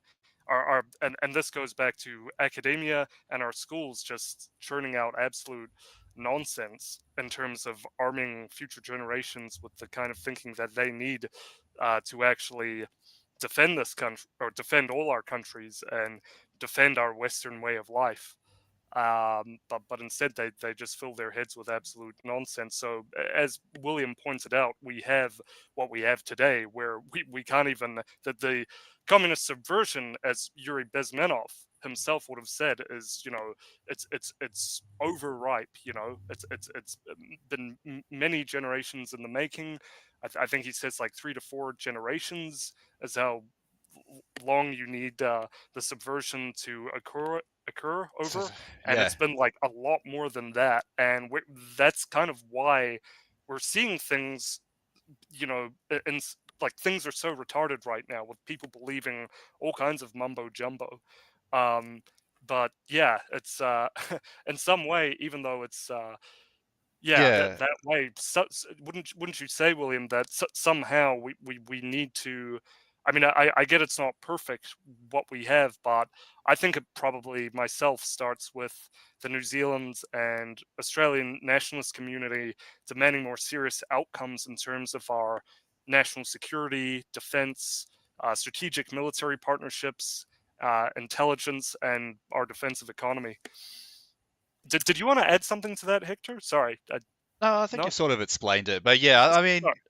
and this goes back to academia and our schools just churning out absolute nonsense in terms of arming future generations with the kind of thinking that they need to actually defend this country, or defend all our countries, and defend our Western way of life. But instead they just fill their heads with absolute nonsense. So as William pointed out, we have what we have today, where we can't even, that the communist subversion, as Yuri Bezmenov himself would have said, is, it's overripe. It's been many generations in the making. I think he says like 3 to 4 generations is how long you need the subversion to occur over, and Yeah, it's been like a lot more than that, and that's kind of why we're seeing things, and like things are so retarded right now, with people believing all kinds of mumbo jumbo. um but yeah, it's in some way, even though it's yeah, yeah, that way. Wouldn't you say, William, that somehow we need to? I mean, I get it's not perfect what we have, but I think it probably myself starts with the New Zealand and Australian nationalist community demanding more serious outcomes in terms of our national security, defense, strategic military partnerships, intelligence, and our defensive economy. Did you want to add something to that, Hector? Sorry, no, I think no. you've sort of explained it, but yeah, I mean, Sorry.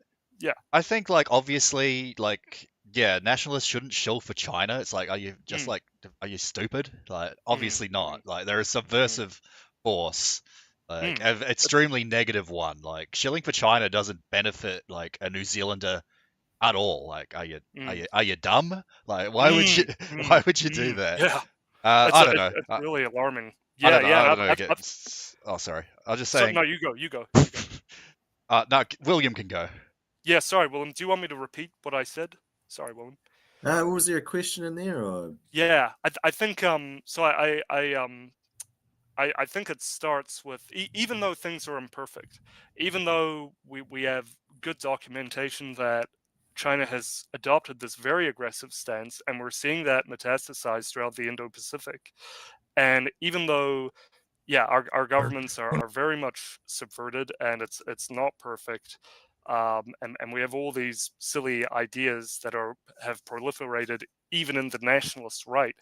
Yeah. I think like obviously like yeah, nationalists shouldn't shill for China. It's like, are you just Mm, like, are you stupid? Like mm, obviously not. mm, Like they're a mm, subversive force, like mm. an extremely negative one. Like shilling for China doesn't benefit like a New Zealander at all. Like Mm, are you dumb? Like why would you mm, why mm, would you do mm. that? Yeah, I don't know. it's really alarming. I Yeah, don't know. yeah. I And don't know. I've Oh, sorry. I was just so saying. no, you go. No, William can go. Yeah, sorry, Willem. Do you want me to repeat what I said? Sorry, Willem. Was there a question in there? Or Yeah, I think so I think it starts with, even though things are imperfect, even though we have good documentation that China has adopted this very aggressive stance, and we're seeing that metastasize throughout the Indo-Pacific. And even though, yeah, our governments are very much subverted, and it's not perfect, and we have all these silly ideas that have proliferated even in the nationalist right.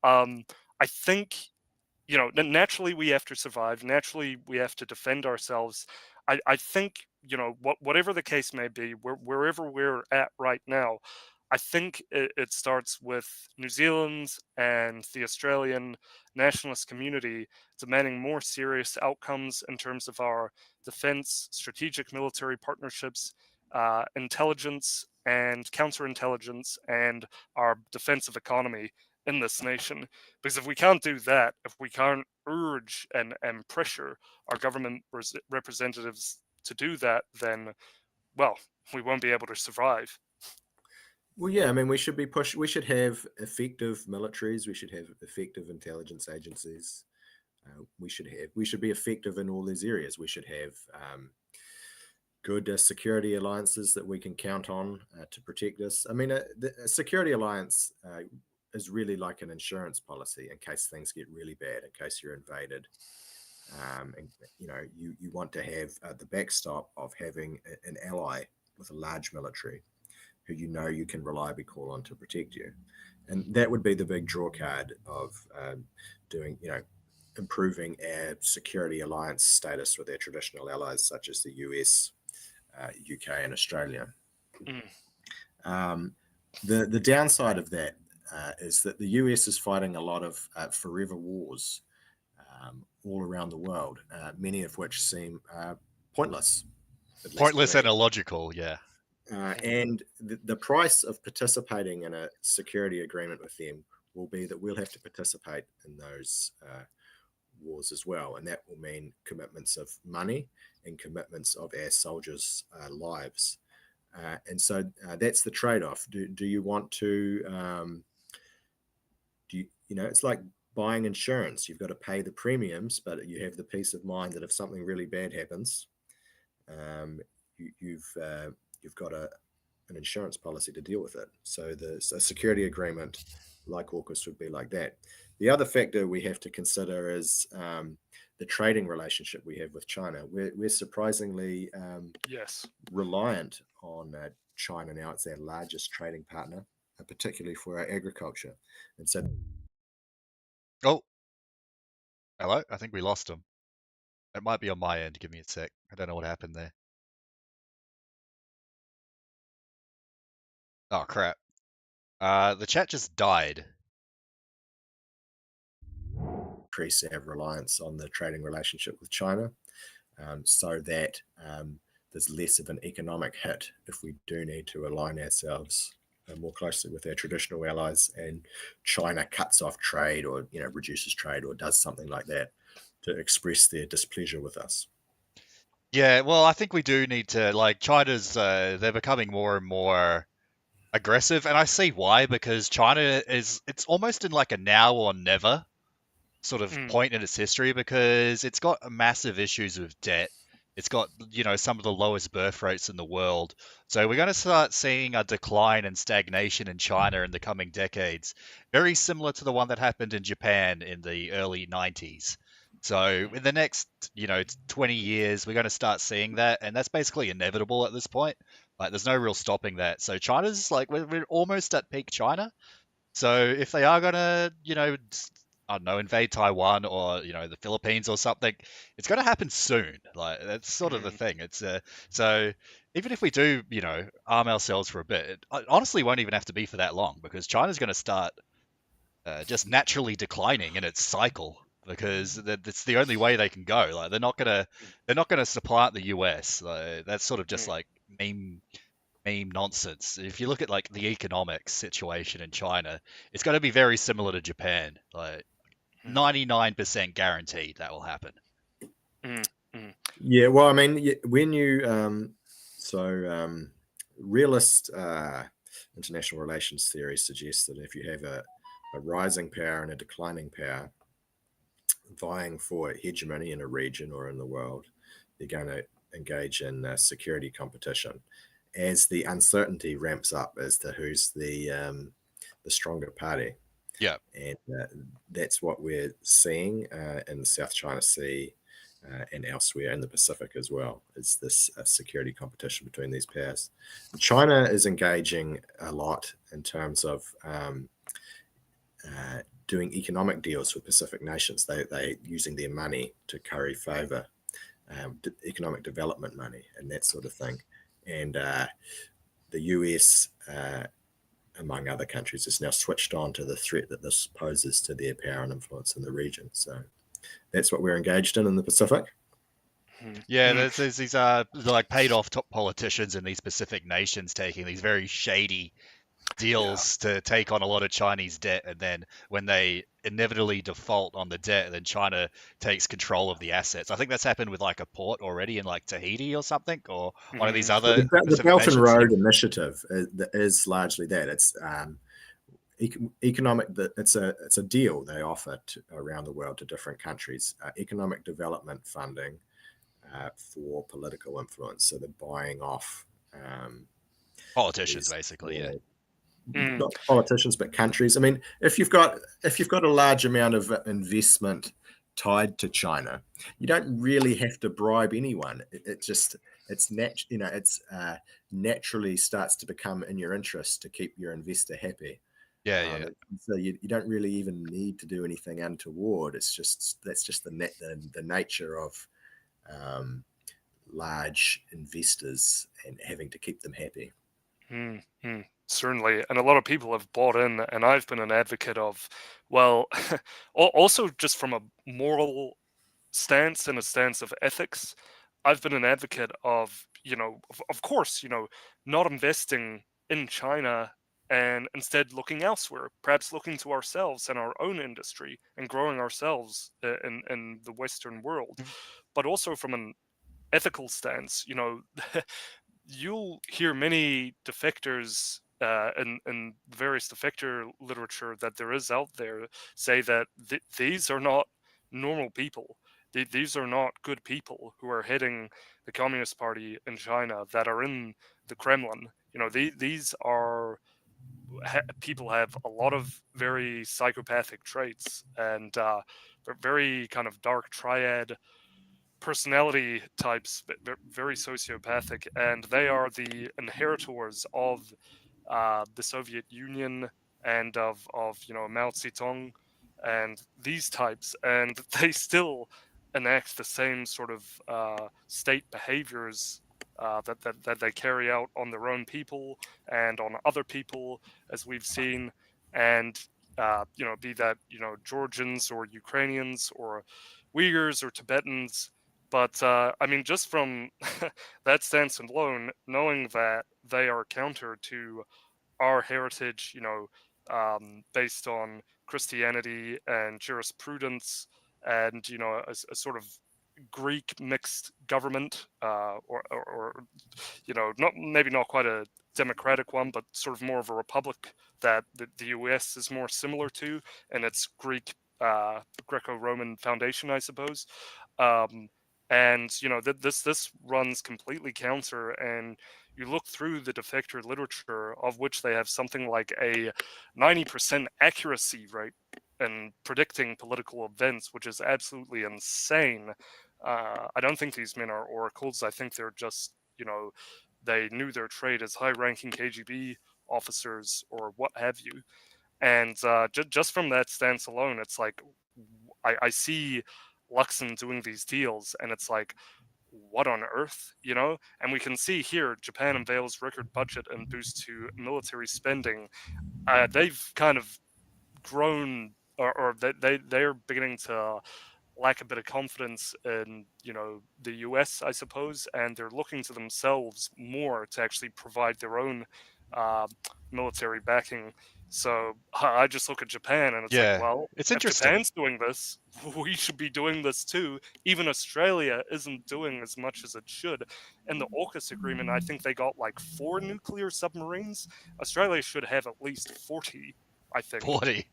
Um, I think, naturally we have to survive, naturally we have to defend ourselves. I think, whatever the case may be, wherever we're at right now, I think it starts with New Zealand and the Australian nationalist community demanding more serious outcomes in terms of our defense, strategic military partnerships, intelligence and counterintelligence, and our defensive economy in this nation. Because if we can't do that, if we can't urge and pressure our government representatives to do that, then, well, we won't be able to survive. well, yeah, I mean, we should be push. We should have effective militaries. We should have effective intelligence agencies. We should be effective in all these areas. We should have good security alliances that we can count on to protect us. I mean, a security alliance is really like an insurance policy in case things get really bad, in case you're invaded. And you want to have the backstop of having an ally with a large military who you can reliably call on to protect you. And that would be the big draw card of doing, improving our security alliance status with our traditional allies such as the US, UK, and Australia. Mm. The downside of that is that the US is fighting a lot of forever wars all around the world, many of which seem pointless. At least for Pointless me. and illogical, yeah. And the price of participating in a security agreement with them will be that we'll have to participate in those wars as well. And that will mean commitments of money and commitments of our soldiers' lives. And so that's the trade-off. Do you want to, it's like buying insurance. You've got to pay the premiums, but you have the peace of mind that if something really bad happens, you've got an insurance policy to deal with it. So a security agreement like AUKUS would be like that. The other factor we have to consider is the trading relationship we have with China. We're surprisingly reliant on China now. It's our largest trading partner, particularly for our agriculture. And so... Oh, hello? I think we lost him. It might be on my end. Give me a sec. I don't know what happened there. Oh, crap. The chat just died. Increase our reliance on the trading relationship with China so that there's less of an economic hit if we do need to align ourselves more closely with our traditional allies and China cuts off trade or reduces trade or does something like that to express their displeasure with us. Yeah, well, I think we do need to, like, China's, they're becoming more and more aggressive, and I see why, because China it's almost in like a now or never sort of point in its history, because it's got massive issues with debt. It's got, some of the lowest birth rates in the world. So we're going to start seeing a decline and stagnation in China in the coming decades, very similar to the one that happened in Japan in the early 90s. So in the next, 20 years, we're going to start seeing that, and that's basically inevitable at this point. Like, there's no real stopping that. So China's like, we're almost at peak China. So if they are going to, I don't know, invade Taiwan or, the Philippines or something, it's going to happen soon. Like, that's sort of the thing. It's so even if we do, arm ourselves for a bit, it honestly won't even have to be for that long, because China's going to start just naturally declining in its cycle, because that's the only way they can go. Like, they're not gonna supplant the US. Like, that's sort of just like meme nonsense. If you look at like the economic situation in China, it's going to be very similar to Japan. Like 99% guaranteed that will happen. Yeah, well, I mean, when you realist international relations theory suggests that if you have a rising power and a declining power vying for hegemony in a region or in the world, they're going to engage in security competition. As the uncertainty ramps up as to who's the stronger party. Yeah. And that's what we're seeing in the South China Sea and elsewhere in the Pacific as well, is this security competition between these powers. China is engaging a lot in terms of doing economic deals with Pacific nations. They're using their money to curry favor, economic development money and that sort of thing. And the US, among other countries, has now switched on to the threat that this poses to their power and influence in the region. So that's what we're engaged in the Pacific. Yeah, there's these like paid off top politicians in these Pacific nations taking these very shady deals to take on a lot of Chinese debt, and then when they inevitably default on the debt, then China takes control of the assets. I think that's happened with like a port already in like Tahiti or something, or one of these other the Belt and Road Initiative is largely that. It's economic. It's a deal they offer around the world to different countries. Economic development funding for political influence. So they're buying off politicians, basically. Yeah. Not politicians, but countries. I mean, if you've got a large amount of investment tied to China, you don't really have to bribe anyone. It's naturally starts to become in your interest to keep your investor happy. Yeah. So you don't really even need to do anything untoward. That's just the nature of large investors and having to keep them happy. Certainly, and a lot of people have bought in, and I've been an advocate of, well, also just from a moral stance and a stance of ethics, I've been an advocate of, of course, not investing in China and instead looking elsewhere, perhaps looking to ourselves and our own industry and growing ourselves in the Western world. But also from an ethical stance, you'll hear many defectors in various defector literature that there is out there say that these are not normal people. These are not good people who are heading the Communist Party in China, that are in the Kremlin. These are people have a lot of very psychopathic traits and very kind of dark triad personality types, very sociopathic, and they are the inheritors of the Soviet Union and of Mao Zedong and these types, and they still enact the same sort of state behaviors that they carry out on their own people and on other people, as we've seen, and be that Georgians or Ukrainians or Uyghurs or Tibetans. But I mean, just from that stance alone, knowing that they are counter to our heritage, based on Christianity and jurisprudence, and a sort of Greek mixed government, or not, maybe not quite a democratic one, but sort of more of a republic that the US is more similar to, and its Greek Greco-Roman foundation, I suppose. Um, and this runs completely counter, and you look through the defector literature, of which they have something like a 90% accuracy rate in predicting political events, which is absolutely insane. I don't think these men are oracles. I think they're just, they knew their trade as high-ranking KGB officers or what have you. And just from that stance alone, it's like I see Luxon doing these deals, and it's like, what on earth, And we can see here, Japan unveils record budget and boost to military spending. They've kind of grown, or they're beginning to lack a bit of confidence in the US, I suppose, and they're looking to themselves more to actually provide their own uh, military backing. So I just look at Japan and it's like, Yeah, well, it's if interesting. Japan's doing this, we should be doing this too. Even Australia isn't doing as much as it should. In the AUKUS agreement, I think they got like 4 nuclear submarines. Australia should have at least 40, I think. 40.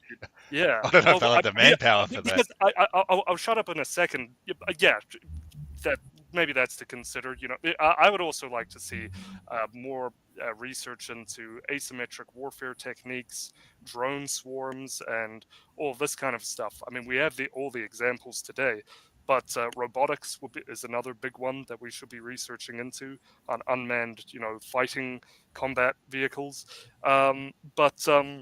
Yeah. I don't know if Well, I have the manpower for that. because I'll shut up in a second. Yeah, that maybe that's to consider. I would also like to see more research into asymmetric warfare techniques, drone swarms, and all this kind of stuff. I mean, we have all the examples today, but robotics is another big one that we should be researching into, on unmanned, fighting combat vehicles. But I'll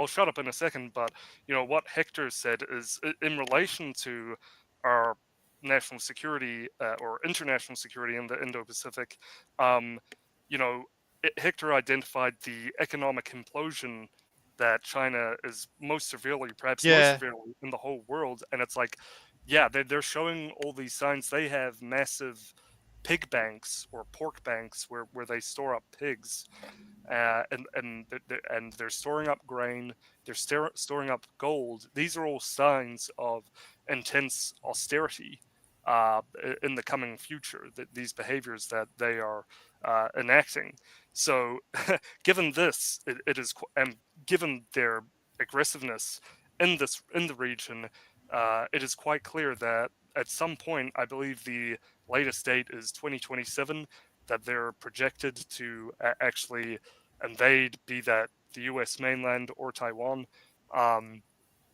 shut up in a second, but what Hector said is in relation to our national security, or international security in the Indo-Pacific. Um, Hector identified the economic implosion that China is most severely, perhaps most Yeah, severely in the whole world, and it's like, yeah, they're showing all these signs. They have massive pig banks or pork banks where they store up pigs, and they're storing up grain, they're storing up gold. These are all signs of intense austerity in the coming future. These behaviors that they are enacting. So, given this, it is, and given their aggressiveness in the region, it is quite clear that at some point, I believe the latest date is 2027, that they're projected to actually invade, be that the U.S. mainland or Taiwan.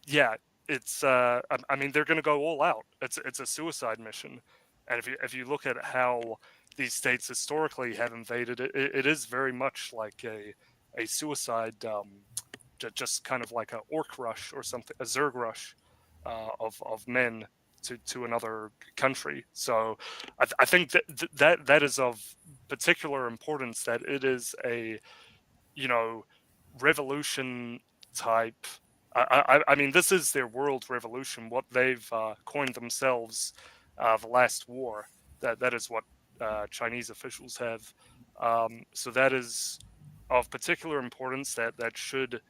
Yeah, it's. I mean, they're going to go all out. It's a suicide mission, and if you look at how these states historically have invaded, it is very much like a suicide, just kind of like a orc rush or something, a Zerg rush of men to another country. So I think that is of particular importance, that it is a revolution type. I mean, this is their world revolution, what they've coined themselves the last war. That is what Chinese officials have. So that is of particular importance. That should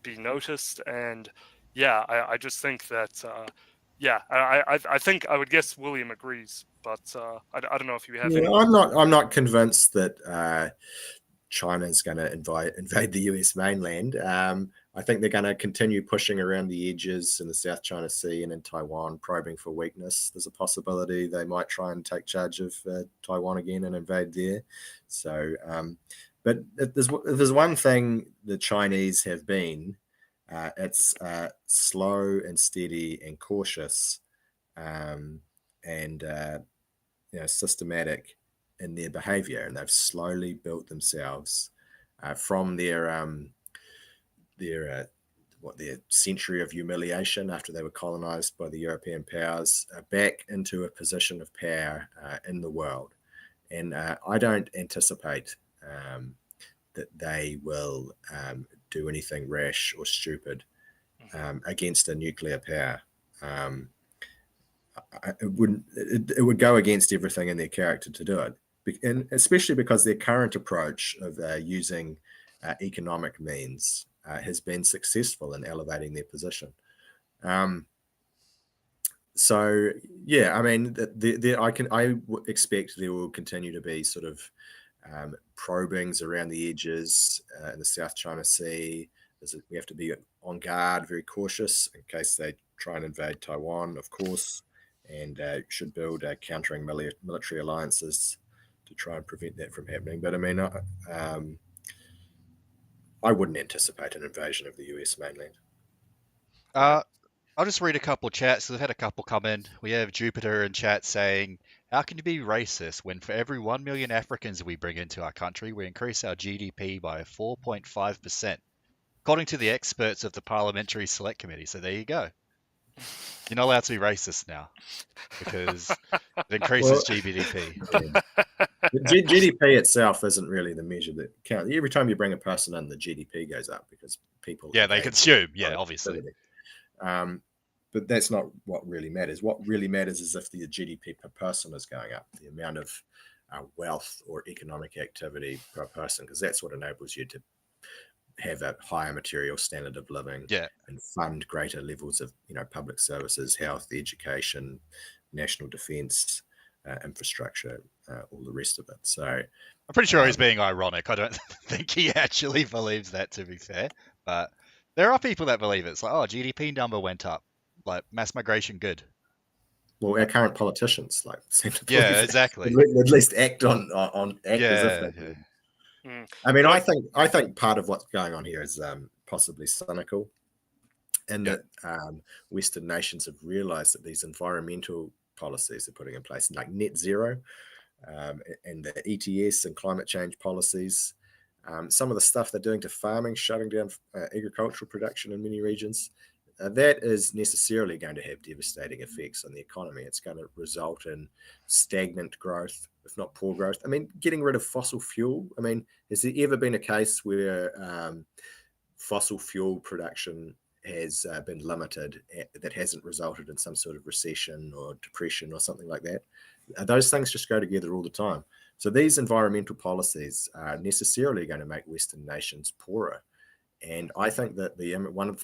be noticed. And yeah, I just think that I think I would guess William agrees, but I don't know if you have any. I'm not convinced that China's going to invade the US mainland. I think they're going to continue pushing around the edges in the South China Sea and in Taiwan, probing for weakness. There's a possibility they might try and take charge of Taiwan again and invade there. So, but if there's one thing the Chinese have been, it's slow and steady and cautious, and systematic in their behavior, and they've slowly built themselves from their century of humiliation after they were colonized by the European powers back into a position of power in the world. And I don't anticipate that they will do anything rash or stupid against a nuclear power. It would go against everything in their character to do it, and especially because their current approach of using economic means has been successful in elevating their position. So yeah, I mean, I expect there will continue to be sort of probings around the edges in the South China Sea. We have to be on guard, very cautious in case they try and invade Taiwan, of course, and should build countering military alliances to try and prevent that from happening. But I mean, I wouldn't anticipate an invasion of the US mainland. I'll just read a couple chats. We've had a couple come in. We have Jupiter in chat saying, how can you be racist when for every 1 million Africans we bring into our country, we increase our GDP by 4.5%, according to the experts of the Parliamentary Select Committee. So there you go. You're not allowed to be racist now because it increases GDP. The GDP itself isn't really the measure that counts. Every time you bring a person in, the GDP goes up because people... Yeah, they consume. Yeah, obviously. But that's not what really matters. What really matters is if the GDP per person is going up, the amount of wealth or economic activity per person, because that's what enables you to have a higher material standard of living and fund greater levels of public services, health, education, national defense, infrastructure, all the rest of it. So I'm pretty sure he's being ironic. I don't think he actually believes that, to be fair. But there are people that believe it. It's like, oh, GDP number went up. Like, mass migration, good. Well, our current politicians seem to believe exactly. At least act as if they do. I mean, I think part of what's going on here is possibly cynical, and that Western nations have realised that these environmental policies they're putting in place, like net zero, and the ETS and climate change policies, some of the stuff they're doing to farming, shutting down agricultural production in many regions, that is necessarily going to have devastating effects on the economy. It's going to result in stagnant growth, if not poor growth. I mean, getting rid of fossil fuel. I mean, has there ever been a case where fossil fuel production has been limited that hasn't resulted in some sort of recession or depression or something like that? Those things just go together all the time. So these environmental policies are necessarily going to make Western nations poorer. And I think that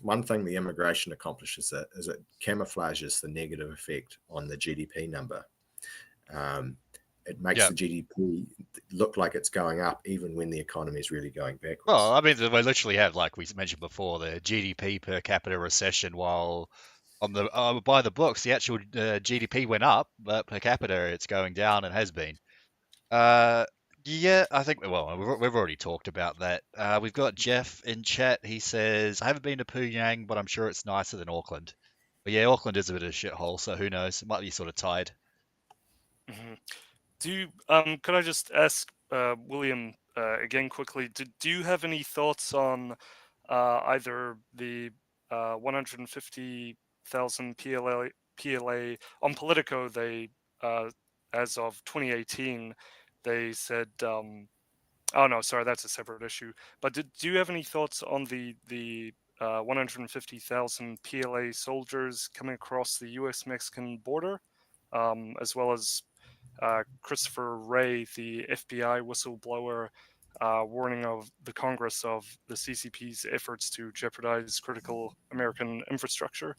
one thing the immigration accomplishes is it camouflages the negative effect on the GDP number. It makes the GDP look like it's going up even when the economy is really going backwards. Well, I mean, we literally have, like we mentioned before, the GDP per capita recession, while on the by the books, the actual GDP went up, but per capita it's going down and has been. Yeah, I think, well, we've already talked about that. We've got Jeff in chat. He says, I haven't been to Puyang, but I'm sure it's nicer than Auckland. But yeah, Auckland is a bit of a shithole, so who knows? It might be sort of tied. Could I just ask William again quickly, do you have any thoughts on either the 150,000 PLA on Politico? They as of 2018 they said oh no, sorry, that's a separate issue. But do you have any thoughts on the 150,000 PLA soldiers coming across the U.S.-Mexican border? as well as Christopher Wray, the FBI whistleblower, warning of the Congress of the CCP's efforts to jeopardize critical American infrastructure.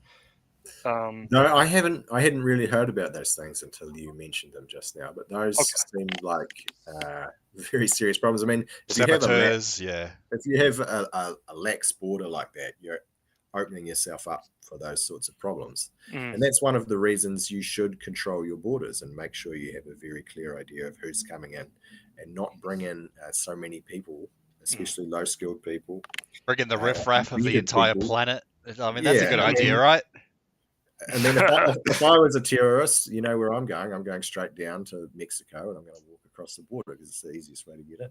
No, I hadn't really heard about those things until you mentioned them just now. But those seem like very serious problems. I mean, if Saboteurs, if you have a lax border like that, you're opening yourself up for those sorts of problems. And that's one of the reasons you should control your borders and make sure you have a very clear idea of who's coming in, and not bring in so many people, especially low-skilled people. Bring in the riffraff of the entire planet. I mean, that's a good idea, right? I mean, if I was a terrorist, you know where I'm going. I'm going straight down to Mexico, and I'm going to walk across the border because it's the easiest way to get in.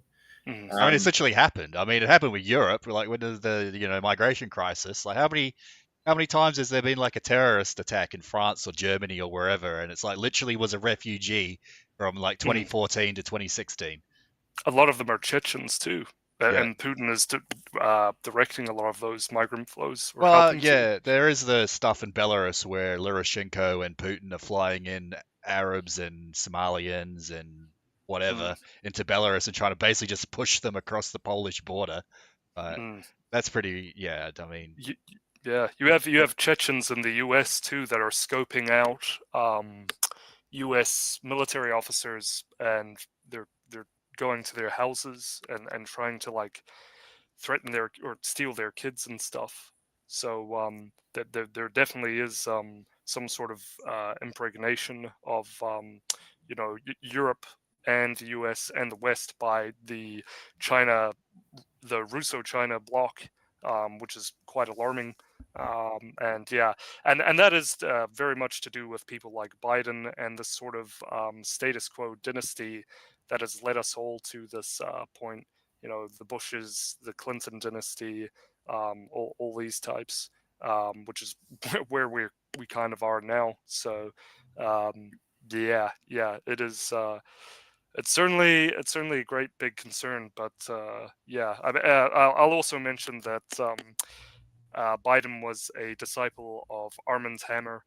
I mean, it's literally happened. I mean, it happened with Europe. Like when the migration crisis. Like how many times has there been like a terrorist attack in France or Germany or wherever, and it's like literally was a refugee from like 2014 to 2016. A lot of them are Chechens too. And Putin is directing a lot of those migrant flows. There is the stuff in Belarus where Lukashenko and Putin are flying in Arabs and Somalians and whatever into Belarus and trying to basically just push them across the Polish border. That's pretty, I mean... You have Chechens in the US too that are scoping out US military officers, and they're going to their houses and trying to like threaten their or steal their kids and stuff. So there definitely is some sort of impregnation of Europe and the US and the West by the Russo-China bloc, which is quite alarming. And that is very much to do with people like Biden and this sort of status quo dynasty that has led us all to this point. You know, the Bushes, the Clinton dynasty, all these types, which is where we kind of are now. So it is. It's certainly a great big concern, but I'll also mention that Biden was a disciple of Armand Hammer,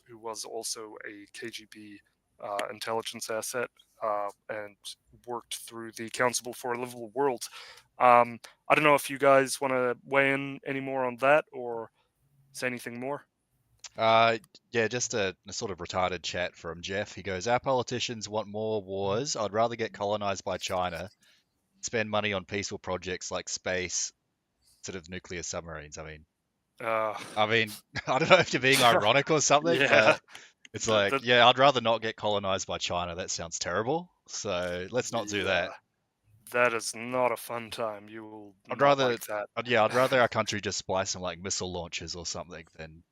who was also a KGB intelligence asset and worked through the Council for a Livable World. I don't know if you guys want to weigh in any more on that or say anything more. Just a sort of retarded chat from Jeff. He goes, our politicians want more wars. I'd rather get colonized by China, spend money on peaceful projects like space, sort of nuclear submarines. I mean, I don't know if you're being ironic or something, but it's like, I'd rather not get colonized by China. That sounds terrible. So let's not do that. That is not a fun time. I'd rather our country just buy some like missile launchers or something than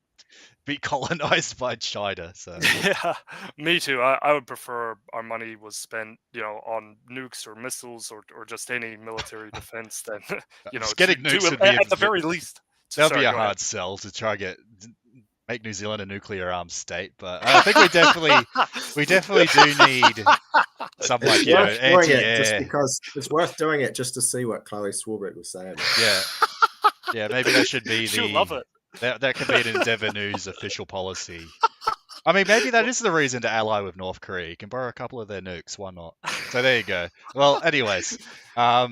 be colonized by China. So yeah, me too. I would prefer our money was spent, on nukes or missiles or just any military defense than, getting nukes would be at the very least. That'd be a hard sell to try to make New Zealand a nuclear armed state, but I think we definitely do need some like anti-air. Just because it's worth doing it just to see what Chloe Swarbrick was saying. Yeah, maybe that should be She'll love it. That could be an Endeavour News official policy. I mean, maybe that is the reason to ally with North Korea. You can borrow a couple of their nukes. Why not? So there you go. Well, anyways, I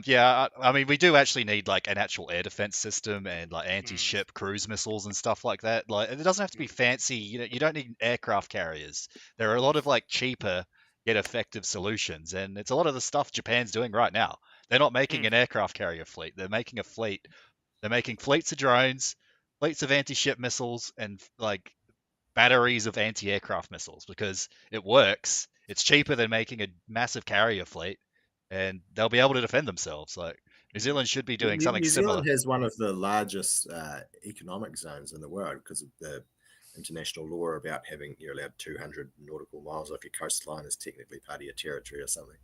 mean, we do actually need like an actual air defense system and like anti-ship cruise missiles and stuff like that. Like, it doesn't have to be fancy. You don't need aircraft carriers. There are a lot of like cheaper yet effective solutions, and it's a lot of the stuff Japan's doing right now. They're not making an aircraft carrier fleet. They're making a fleet. They're making fleets of drones, fleets of anti-ship missiles, and like batteries of anti-aircraft missiles, because it works. It's cheaper than making a massive carrier fleet, and they'll be able to defend themselves. Like, New Zealand should be doing something similar. New Zealand has one of the largest economic zones in the world because of the international law about having, you're allowed 200 nautical miles off your coastline is technically part of your territory or something.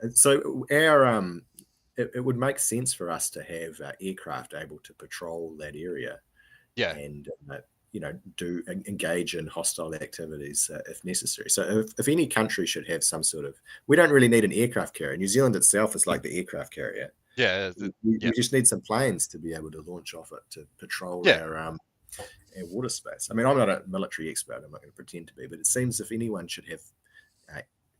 And so it would make sense for us to have aircraft able to patrol that area. Yeah. And do engage in hostile activities if necessary. So if any country should have some sort of, we don't really need an aircraft carrier. New Zealand itself is like the aircraft carrier. Yeah. We just need some planes to be able to launch off it to patrol water space. I mean, I'm not a military expert. I'm not going to pretend to be, but it seems if anyone should have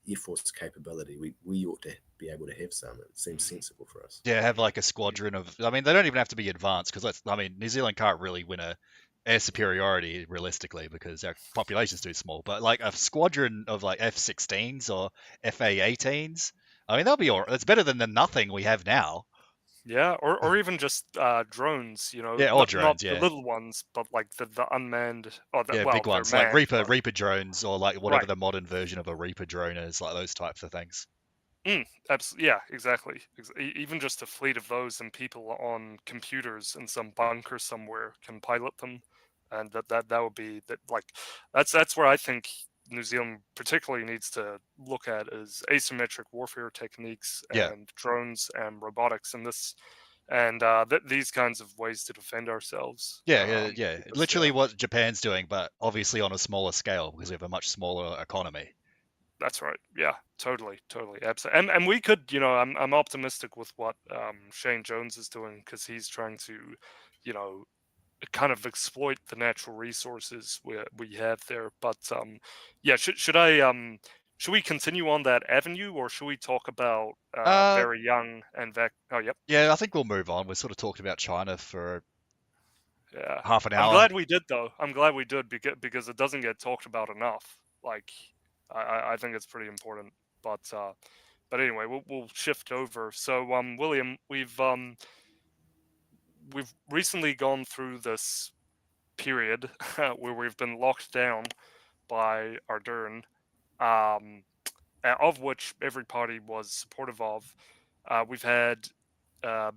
Air Force capability, we ought to be able to have some. It seems sensible for us. Yeah, have like a squadron of. I mean, they don't even have to be advanced because New Zealand can't really win a air superiority realistically because our population's too small. But like a squadron of like F-16s or FA-18s, I mean, that'll be all. That's better than the nothing we have now. Yeah, or even just drones, you know, Yeah, or not drones. the Yeah, little ones, but like the unmanned, or yeah, well, big they're ones like manned, but Reaper drones or like whatever right. the modern version of a Reaper drone is, like those types of things. Yeah, exactly. Even just a fleet of those and people on computers in some bunker somewhere can pilot them, and that would be that. Like, that's where I think New Zealand particularly needs to look at is asymmetric warfare techniques Yeah. and drones and robotics and this and these kinds of ways to defend ourselves. Yeah. Because, Literally what Japan's doing, but obviously on a smaller scale because we have a much smaller economy. that's right. Yeah, totally, absolutely. And we could, you know, I'm optimistic with what Shane Jones is doing because he's trying to, you know, kind of exploit the natural resources we have there. But yeah, should we continue on that avenue or should we talk about Barry Young and Oh, yep. Yeah, I think we'll move on. We sort of talked about China for Yeah, half an I'm hour. glad we did though. I'm glad we did because it doesn't get talked about enough. Like, I think it's pretty important. But anyway, we'll shift over. So, William, we've recently gone through this period where we've been locked down by Ardern, um, of which every party was supportive of. We've had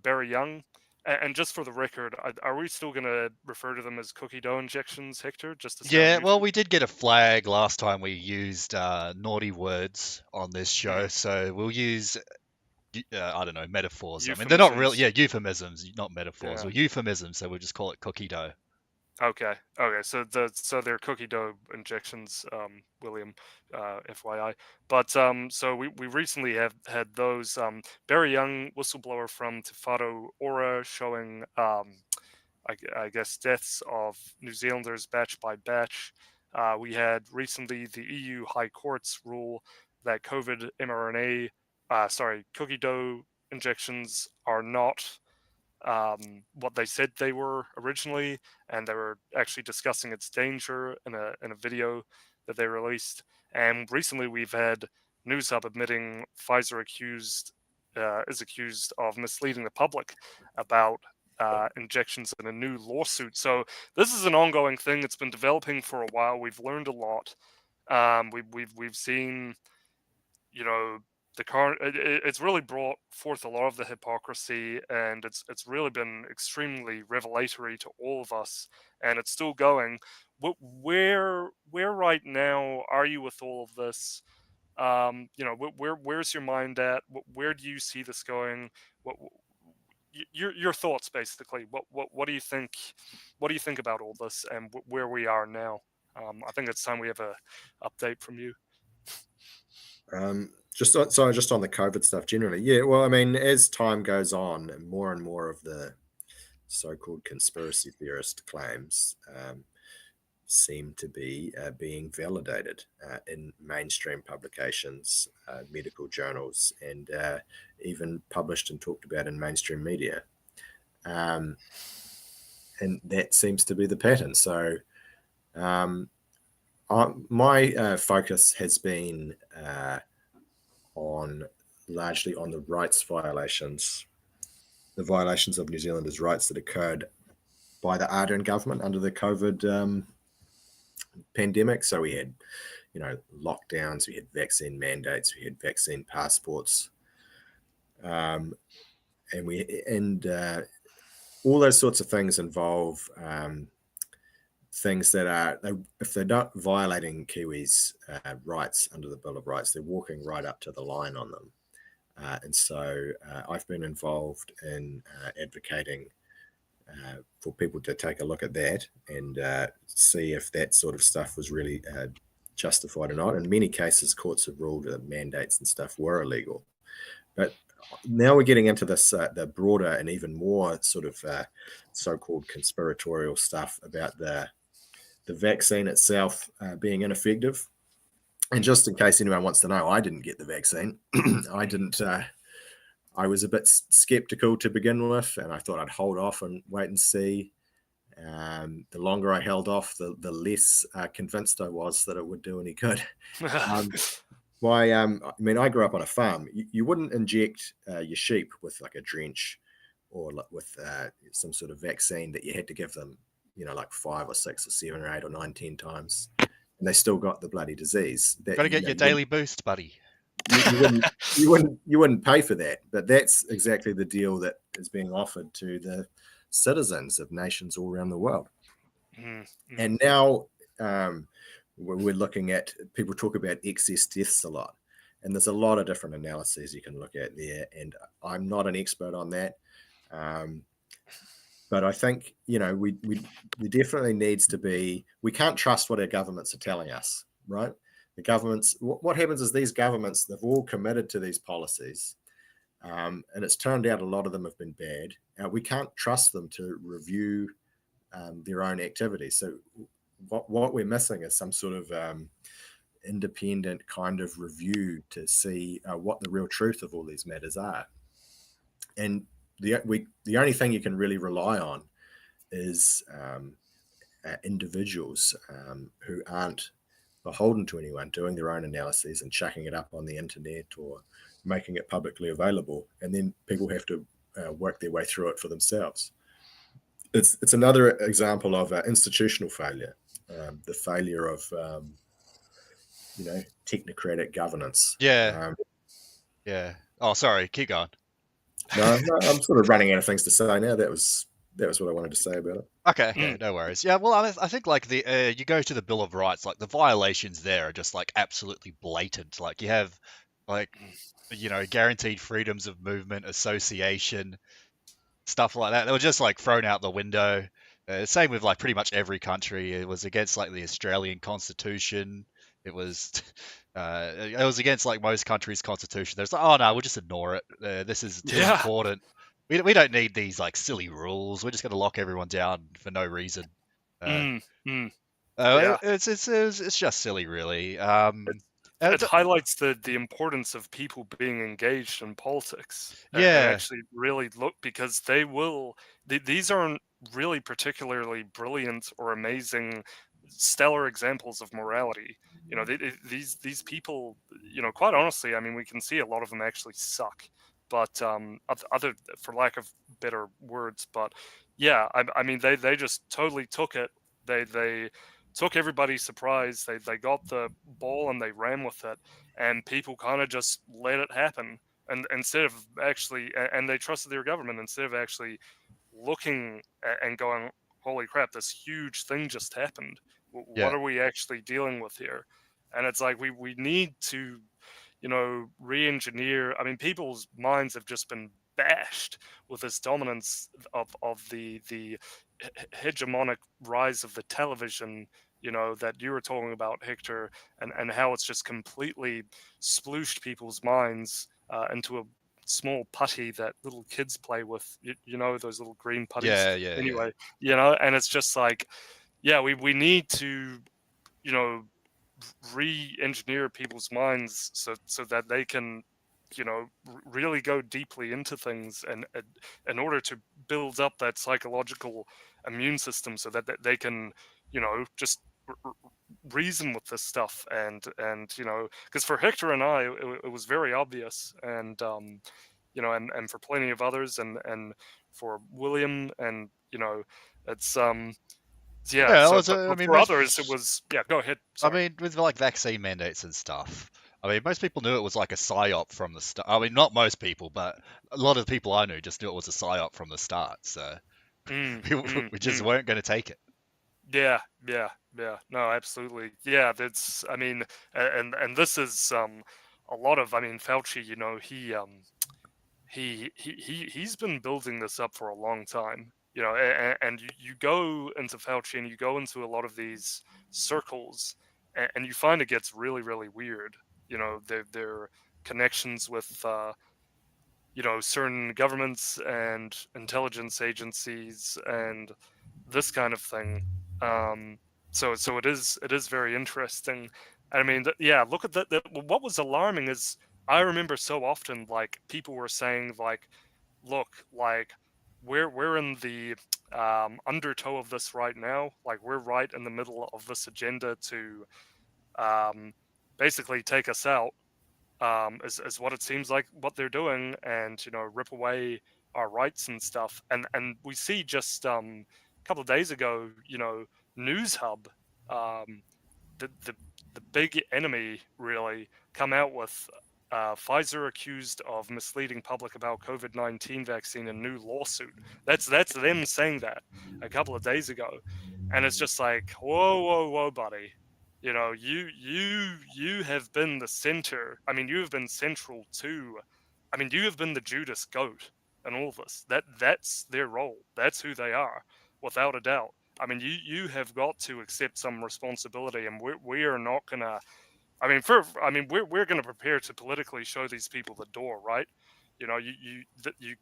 Barry Young, and just for the record, are we still going to refer to them as cookie dough injections, Hector? Just to sound Yeah, well, neutral? we did get a flag last time we used naughty words on this show, so we'll use, I don't know, metaphors. I mean, they're not really, Euphemisms. euphemisms, not metaphors, Yeah. or euphemisms, so we'll just call it cookie dough. Okay. So they're cookie dough injections, William, FYI. But so we recently have had those Barry Young whistleblower from Tifado Ora showing I guess deaths of New Zealanders batch by batch. We had recently the EU High Court's rule that COVID mRNA, cookie dough injections are not what they said they were originally, and they were actually discussing its danger in a video that they released. And recently, we've had NewsHub admitting Pfizer is accused of misleading the public about injections in a new lawsuit. So this is an ongoing thing. It's been developing for a while. We've learned a lot. We've seen, you know, it's really brought forth a lot of the hypocrisy, and it's really been extremely revelatory to all of us, and it's still going. Where right now are you with all of this? You know, where's your mind at? Where do you see this going? What your thoughts basically? What do you think? What do you think about all this and where we are now? I think it's time we have a update from you. Just on the COVID stuff generally. Yeah, well, I mean, as time goes on, more and more of the so-called conspiracy theorist claims seem to be being validated in mainstream publications, medical journals, and even published and talked about in mainstream media. And that seems to be the pattern. So my focus has been largely on the rights violations, the violations of New Zealanders' rights that occurred by the Ardern government under the COVID pandemic. So we had, you know, lockdowns, we had vaccine mandates, we had vaccine passports, and all those sorts of things involve things that are, if they're not violating Kiwis' rights under the Bill of Rights, they're walking right up to the line on them. And so I've been involved in advocating for people to take a look at that and see if that sort of stuff was really justified or not. In many cases, courts have ruled that mandates and stuff were illegal. But now we're getting into this, the broader and even more sort of so-called conspiratorial stuff about the the vaccine itself being ineffective. And just in case anyone wants to know, I didn't get the vaccine. I didn't. I was a bit skeptical to begin with, and I thought I'd hold off and wait and see. The longer I held off, the less convinced I was that it would do any good. I mean, I grew up on a farm. You wouldn't inject your sheep with like a drench or with some sort of vaccine that you had to give them, like 5 or 6 or 7 or 8 or 9, 10 times, and they still got the bloody disease. Got to get your daily boost, buddy. You wouldn't pay for that, but that's exactly the deal that is being offered to the citizens of nations all around the world. Mm-hmm. And now we're looking at, people talk about excess deaths a lot, and there's a lot of different analyses you can look at there, and I'm not an expert on that, but I think we definitely needs to be, we can't trust what our governments are telling us, right? The governments, what happens is these governments, they've all committed to these policies, and it's turned out a lot of them have been bad. We can't trust them to review their own activities. So what we're missing is some sort of independent kind of review to see what the real truth of all these matters are. And the only thing you can really rely on is individuals who aren't beholden to anyone, doing their own analyses and chucking it up on the internet or making it publicly available, and then people have to work their way through it for themselves. It's another example of institutional failure, the failure of technocratic governance. Yeah. Oh, sorry. Keep going. No, I'm sort of running out of things to say now. That was what I wanted to say about it. Okay, no worries. Yeah, well, I think like you go to the Bill of Rights, like the violations there are just like absolutely blatant. Like you have like guaranteed freedoms of movement, association, stuff like that. They were just like thrown out the window. Same with like pretty much every country. It was against like the Australian Constitution. It was against like most countries' constitution. There's like, oh no, we'll just ignore it. This is too important. We don't need these like silly rules. We're just going to lock everyone down for no reason. It's just silly, really. It highlights the importance of people being engaged in politics. And actually really look, because they will. These aren't really particularly brilliant or amazing, stellar examples of morality. These people. Quite honestly, I mean, we can see a lot of them actually suck. But other, for lack of better words, but yeah, I mean, they just totally took it. They took everybody's surprise. They got the ball and they ran with it, and people kind of just let it happen. And instead of actually, and they trusted their government instead of actually looking and going, "Holy crap, this huge thing just happened. What are we actually dealing with here?" And it's like we need to, re-engineer. I mean, people's minds have just been bashed with this dominance of the hegemonic rise of the television, that you were talking about, Hector, and how it's just completely splooshed people's minds into a small putty that little kids play with, those little green putties. Anyway, and it's just like, we need to, re-engineer people's minds so that they can really go deeply into things, and in order to build up that psychological immune system so that they can just reason with this stuff, and because for Hector and I it was very obvious, and and for plenty of others, and for William, and it's for others, it was go ahead. Sorry. I mean, with like vaccine mandates and stuff, I mean, most people knew it was like a psyop from the start. I mean, not most people, but a lot of the people I knew just knew it was a psyop from the start. So we just weren't going to take it. Yeah. No, absolutely. Yeah, that's. I mean, and this is a lot of. I mean, Fauci. He's been building this up for a long time. And you go into Fauci and you go into a lot of these circles, and you find it gets really, really weird. Their connections with, certain governments and intelligence agencies and this kind of thing. So it is very interesting. I mean, yeah, look at that. What was alarming is I remember so often like people were saying like, look, like we're in the undertow of this right now. Like we're right in the middle of this agenda to basically take us out. Is what it seems like what they're doing, and rip away our rights and stuff. And we see just a couple of days ago, News Hub, um, the the big enemy really come out with Pfizer accused of misleading public about COVID-19 vaccine in new lawsuit. That's them saying that a couple of days ago, and it's just like whoa, buddy. You have been the center. I mean, you have been central to. I mean, you have been the Judas goat in all this. That's their role. That's who they are, without a doubt. I mean, you have got to accept some responsibility, and we are not gonna. We're gonna prepare to politically show these people the door, right? You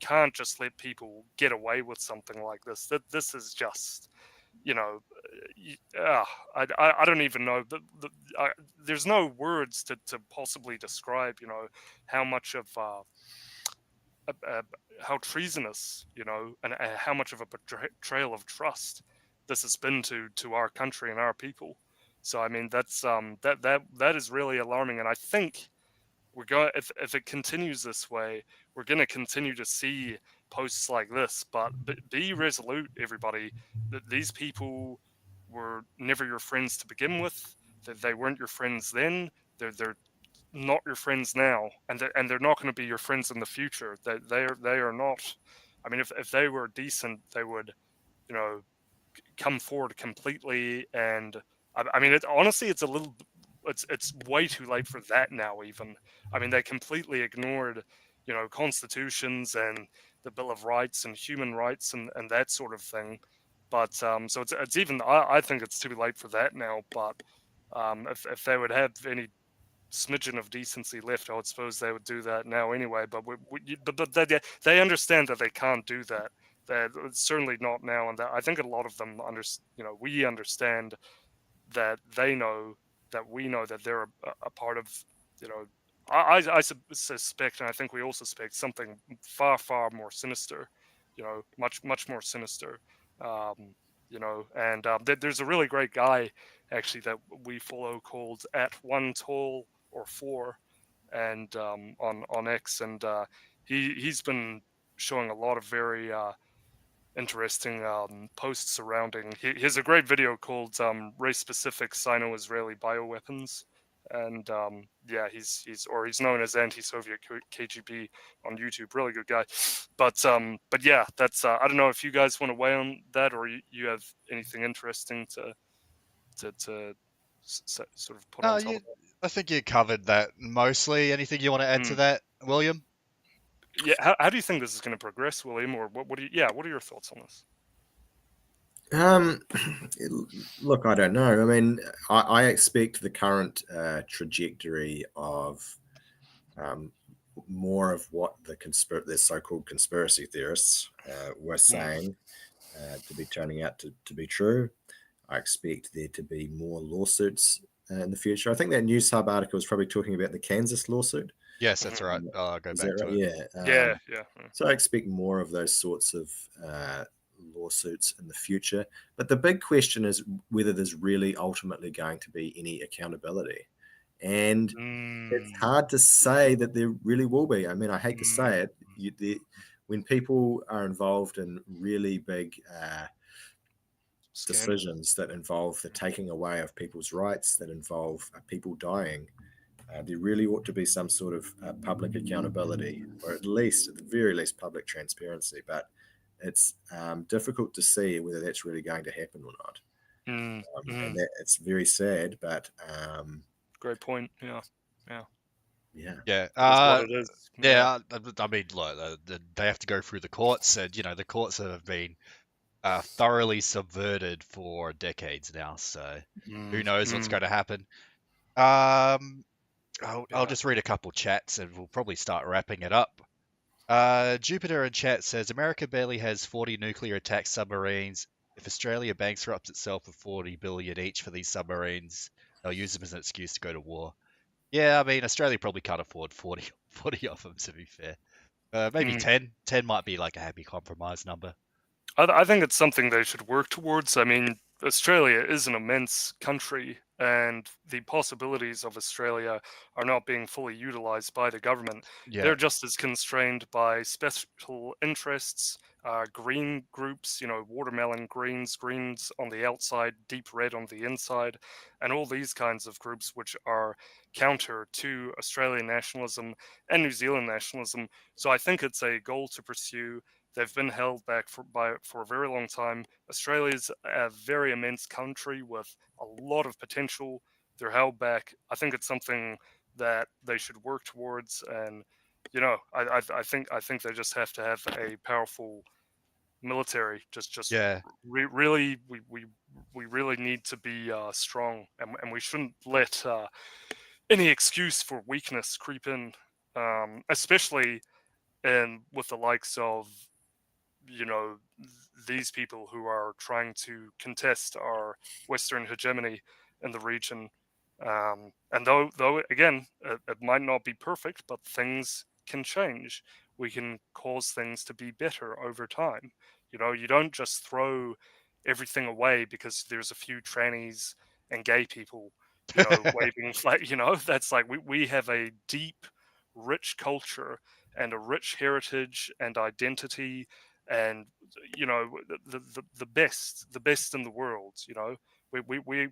can't just let people get away with something like this. That this is just, you know, I don't even know. There's no words to possibly describe, how much of how treasonous, and how much of a betrayal of trust this has been to our country and our people. So I mean, that's that is really alarming, and I think we're going if it continues this way, we're going to continue to see posts like this. But be resolute, everybody. That these people were never your friends to begin with. That they weren't your friends then. They're not your friends now, and they're not going to be your friends in the future. They are not. I mean, if they were decent, they would, come forward completely. And I mean, honestly, it's a little, it's way too late for that now. Even, I mean, they completely ignored, constitutions and the Bill of Rights and human rights and that sort of thing. But so it's even I think it's too late for that now. But if they would have any smidgen of decency left, I would suppose they would do that now anyway. But they understand that they can't do that. That certainly not now, and that I think a lot of them we understand that they know that we know that they're a part of, you know. I suspect, and I think we all suspect something far more sinister, much more sinister. There's a really great guy actually that we follow called @1tall4, and on X, and he's been showing a lot of very interesting posts surrounding. He has a great video called "Race-Specific Sino-Israeli Bioweapons," and he's known as Anti-Soviet KGB on YouTube. Really good guy. But yeah, that's I don't know if you guys want to weigh on that, or you have anything interesting to sort of put on top of that. I think you covered that mostly. Anything you want to add to that, William? Yeah, how do you think this is going to progress, William? Or what are your thoughts on this? Look, I don't know. I mean, I expect the current trajectory of more of what the so-called conspiracy theorists were saying to be turning out to be true. I expect there to be more lawsuits in the future. I think that News Hub article was probably talking about the Kansas lawsuit. Yes, that's right. I'll go back to it. Yeah. Yeah. So I expect more of those sorts of lawsuits in the future. But the big question is whether there's really ultimately going to be any accountability. And it's hard to say that there really will be. I mean, I hate to say it. When people are involved in really big decisions that involve the taking away of people's rights, that involve people dying, there really ought to be some sort of public accountability, or at the very least, public transparency. But it's difficult to see whether that's really going to happen or not. And it's very sad, but great point. Yeah. I what it is. I mean, look, they have to go through the courts, and the courts have been thoroughly subverted for decades now. So who knows what's going to happen? I'll just read a couple chats, and we'll probably start wrapping it up. Jupiter in chat says America barely has 40 nuclear attack submarines, if Australia bankrupts itself with 40 billion each for these submarines, they'll use them as an excuse to go to war. Yeah, I mean, Australia probably can't afford 40 of them, to be fair. Maybe Mm. 10. 10 might be like a happy compromise number. I think it's something they should work towards. I mean, Australia is an immense country, and the possibilities of Australia are not being fully utilized by the government. Yeah, They're just as constrained by special interests, green groups, watermelon greens, greens on the outside, deep red on the inside, and all these kinds of groups which are counter to Australian nationalism and New Zealand nationalism. So I think it's a goal to pursue. They've been held back for a very long time. Australia's a very immense country with a lot of potential. They're held back. I think it's something that they should work towards, and I think they just have to have a powerful military. Just yeah, really, we really need to be strong, and we shouldn't let any excuse for weakness creep in, especially and with the likes of these people who are trying to contest our Western hegemony in the region. And though again, it might not be perfect, but things can change. We can cause things to be better over time. You don't just throw everything away because there's a few trannies and gay people, waving flag. That's like we have a deep, rich culture and a rich heritage and identity, and the best in the world.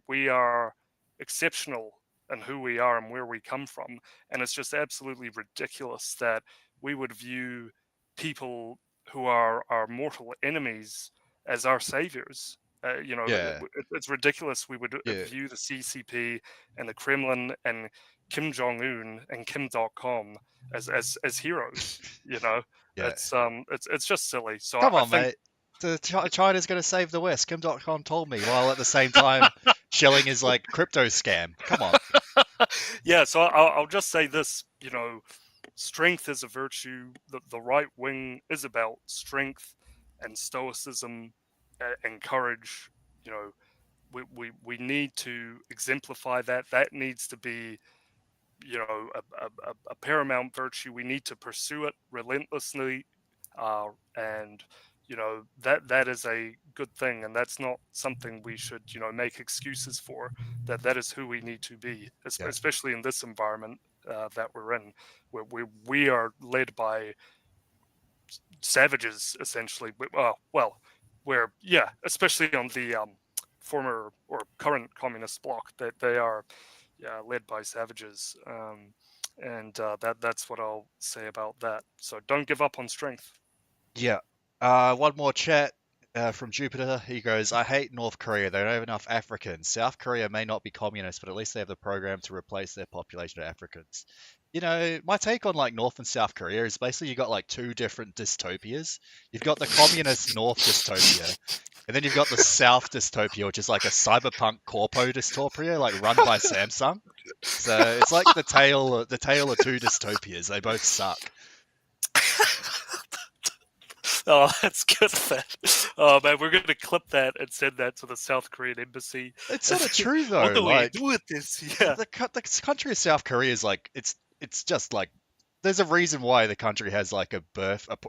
We are exceptional in who we are and where we come from, and it's just absolutely ridiculous that we would view people who are our mortal enemies as our saviors. yeah, It's ridiculous we would yeah, view the CCP and the Kremlin and Kim Jong Un and Kim.com as heroes. yeah. It's just silly. So Come I on, think mate. China's going to save the West. Kim.com told me, while at the same time shelling his like crypto scam. Come on. yeah. So I'll just say this. Strength is a virtue. The right wing is about strength and stoicism and courage. You know, we need to exemplify that. That needs to be a paramount virtue. We need to pursue it relentlessly, and that is a good thing, and that's not something we should make excuses for. That is who we need to be, Yeah, especially in this environment that we're in, where we are led by savages essentially. Well, where especially on the former or current communist bloc, that they are led by savages. And that's what I'll say about that. So don't give up on strength. yeah. One more chat from Jupiter. He goes, I hate North Korea. They don't have enough Africans. South Korea may not be communist, but at least they have the program to replace their population of Africans. My take on like North and South Korea is basically you got like two different dystopias. You've got the communist North dystopia, and then you've got the South dystopia, which is like a cyberpunk corpo dystopia, like run by Samsung. So it's like the tale of two dystopias. They both suck. Oh, that's good. Oh man, we're gonna clip that and send that to the South Korean embassy. It's sort of true though. What do we Like do with this? Yeah. the country of South Korea is like it's just like there's a reason why the country has like a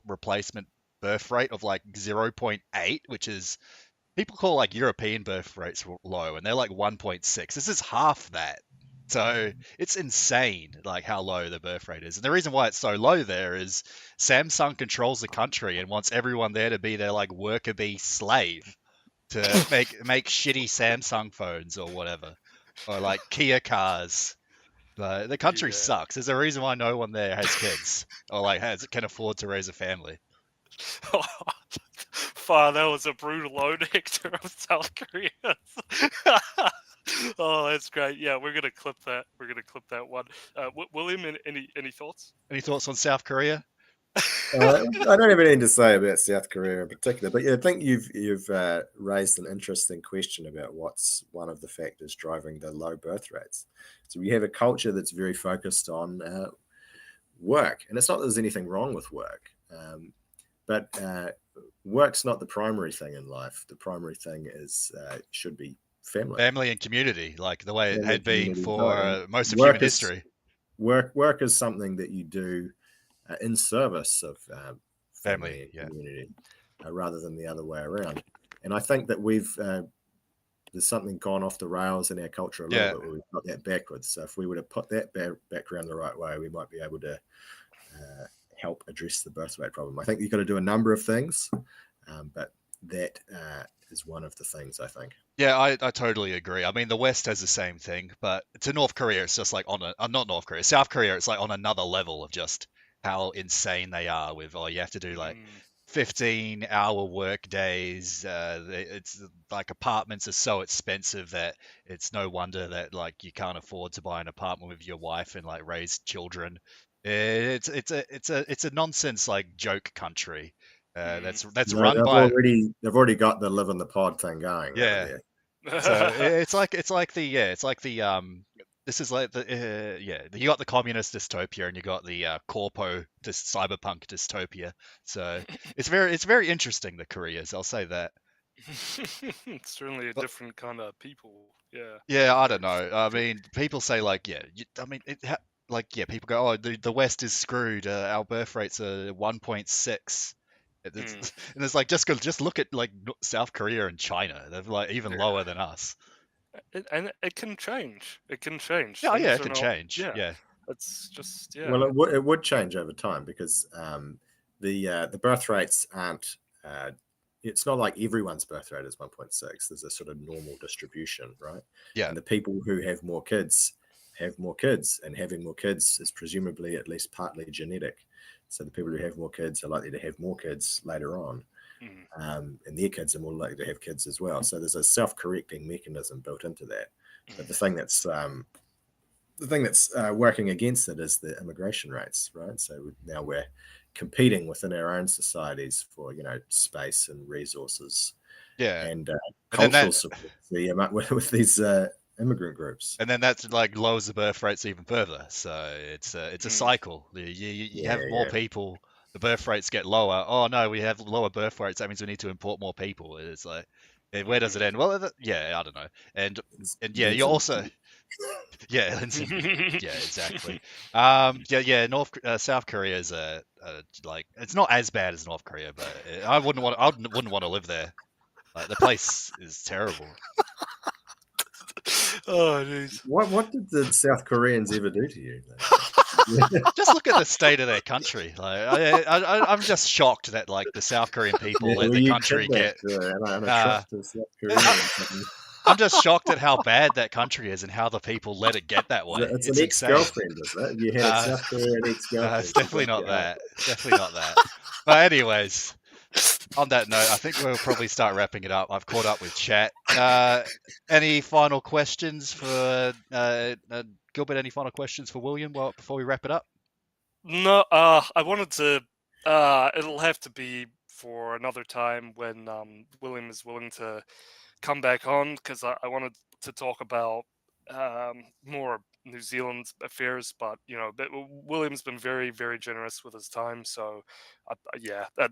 replacement birth rate of like 0.8, which is people call like European birth rates low, and they're like 1.6. This is half that. So it's insane, like how low the birth rate is. And the reason why it's so low there is Samsung controls the country and wants everyone there to be their like worker bee slave to make shitty Samsung phones or whatever, or like Kia cars. But the country Yeah. sucks. There's a reason why no one there has kids or like can afford to raise a family. Wow, that was a brutal ode, Hector, of South Korea. Oh, that's great. Yeah, we're gonna clip that. We're gonna clip that one. William, any thoughts? Any thoughts on South Korea? I don't have anything to say about South Korea in particular, but I think you've raised an interesting question about what's one of the factors driving the low birth rates. So we have a culture that's very focused on work, and it's not that there's anything wrong with work, but work's not the primary thing in life. The primary thing is should be family. Family and community, like the way it Family, had been community, for and most of work human history. Work is something that you do in service of family and Yeah. community, rather than the other way around. And I think that there's something gone off the rails in our culture a little bit where we've got that backwards. So if we were to put that back around the right way, we might be able to help address the birth rate problem. I think you've got to do a number of things, but that is one of the things, I think. Yeah, I totally agree. I mean, the West has the same thing, but to North Korea, it's just like not North Korea, South Korea, it's like on another level of just how insane they are with, you have to do like 15-hour work days. It's like apartments are so expensive that it's no wonder that like you can't afford to buy an apartment with your wife and like raise children. It's a nonsense like joke country. That's run by. They've already got the live in the pod thing going. Yeah. Over there. So it's like this is like you got the communist dystopia and you got the cyberpunk dystopia. So it's very interesting, the Koreas, I'll say that. It's certainly a different kind of people. Yeah. Yeah, I don't know. I mean, people say like people go, oh, the West is screwed. Our birth rates are 1.6. And it's like just look at like South Korea and China. They're like even lower than us. And it can change. It can change. Yeah, Things it can change. Yeah. It's just Well, it would change over time because the birth rates aren't. It's not like everyone's birth rate is 1.6. There's a sort of normal distribution, right? Yeah. And the people who have more kids, and having more kids is presumably at least partly genetic. So the people who have more kids are likely to have more kids later on. And their kids are more likely to have kids as well. So there's a self-correcting mechanism built into that. But the thing that's working against it is the immigration rates, right? So now we're competing within our own societies for space and resources, and cultural support with these immigrant groups. And then that's like lowers the birth rates even further. So it's a cycle. You have more people. The birth rates get lower. Oh no, we have lower birth rates. That means we need to import more people. It's like, where does it end? Well, I don't know. And you also, exactly. South Korea is like it's not as bad as North Korea, but I wouldn't want to live there. Like the place is terrible. Oh, jeez. What did the South Koreans ever do to you? Just look at the state of their country. Like, I'm just shocked that like the South Korean people let the country get. I'm just shocked at how bad that country is and how the people let it get that way. It's an ex-girlfriend, isn't it? You had a South Korean ex-girlfriend. It's definitely not that. Definitely not that. But anyways, on that note, I think we'll probably start wrapping it up. I've caught up with chat. Any final questions for Gilbert? Any final questions for William before we wrap it up? No, I wanted to. It'll have to be for another time when William is willing to come back on, because I wanted to talk about more New Zealand affairs, but William's been very, very generous with his time, so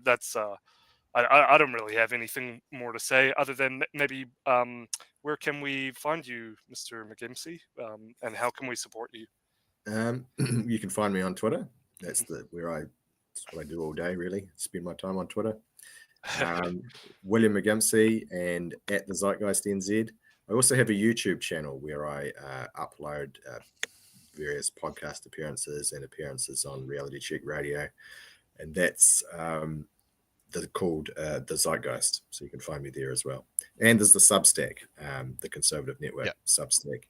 that's I don't really have anything more to say other than maybe where can we find you, Mr. McGimpsey, and how can we support you? You can find me on Twitter. That's what I do all day, really. Spend my time on Twitter. William McGimpsey and at the Zeitgeist NZ. I also have a YouTube channel where I upload various podcast appearances and appearances on Reality Check Radio, and that's called the Zeitgeist. So you can find me there as well. And there's the Substack, the Conservative Network Substack.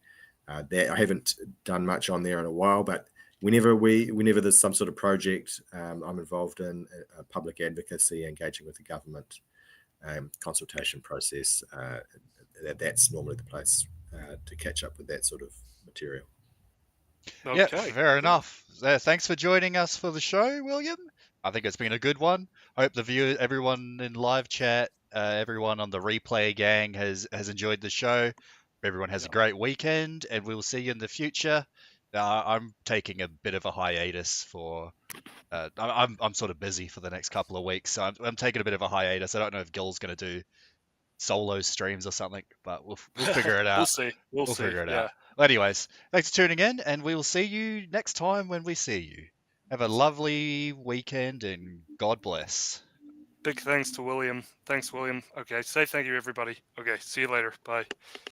That I haven't done much on there in a while, but whenever there's some sort of project I'm involved in, public advocacy, engaging with the government, consultation process, that's normally the place to catch up with that sort of material. Okay. Yeah, fair enough. Thanks for joining us for the show, William. I think it's been a good one. I hope everyone in live chat, everyone on the replay gang has enjoyed the show. Everyone has a great weekend, and we'll see you in the future. I'm taking a bit of a hiatus for I'm sort of busy for the next couple of weeks, so I'm taking a bit of a hiatus. I don't know if Gil's going to do solo streams or something, but we'll figure it out. We'll see. We'll see. figure it Yeah. out. Well, anyways, thanks for tuning in, and we will see you next time when we see you. Have a lovely weekend, and God bless. Big thanks to William. Thanks, William. Okay, say thank you, everybody. Okay, see you later. Bye.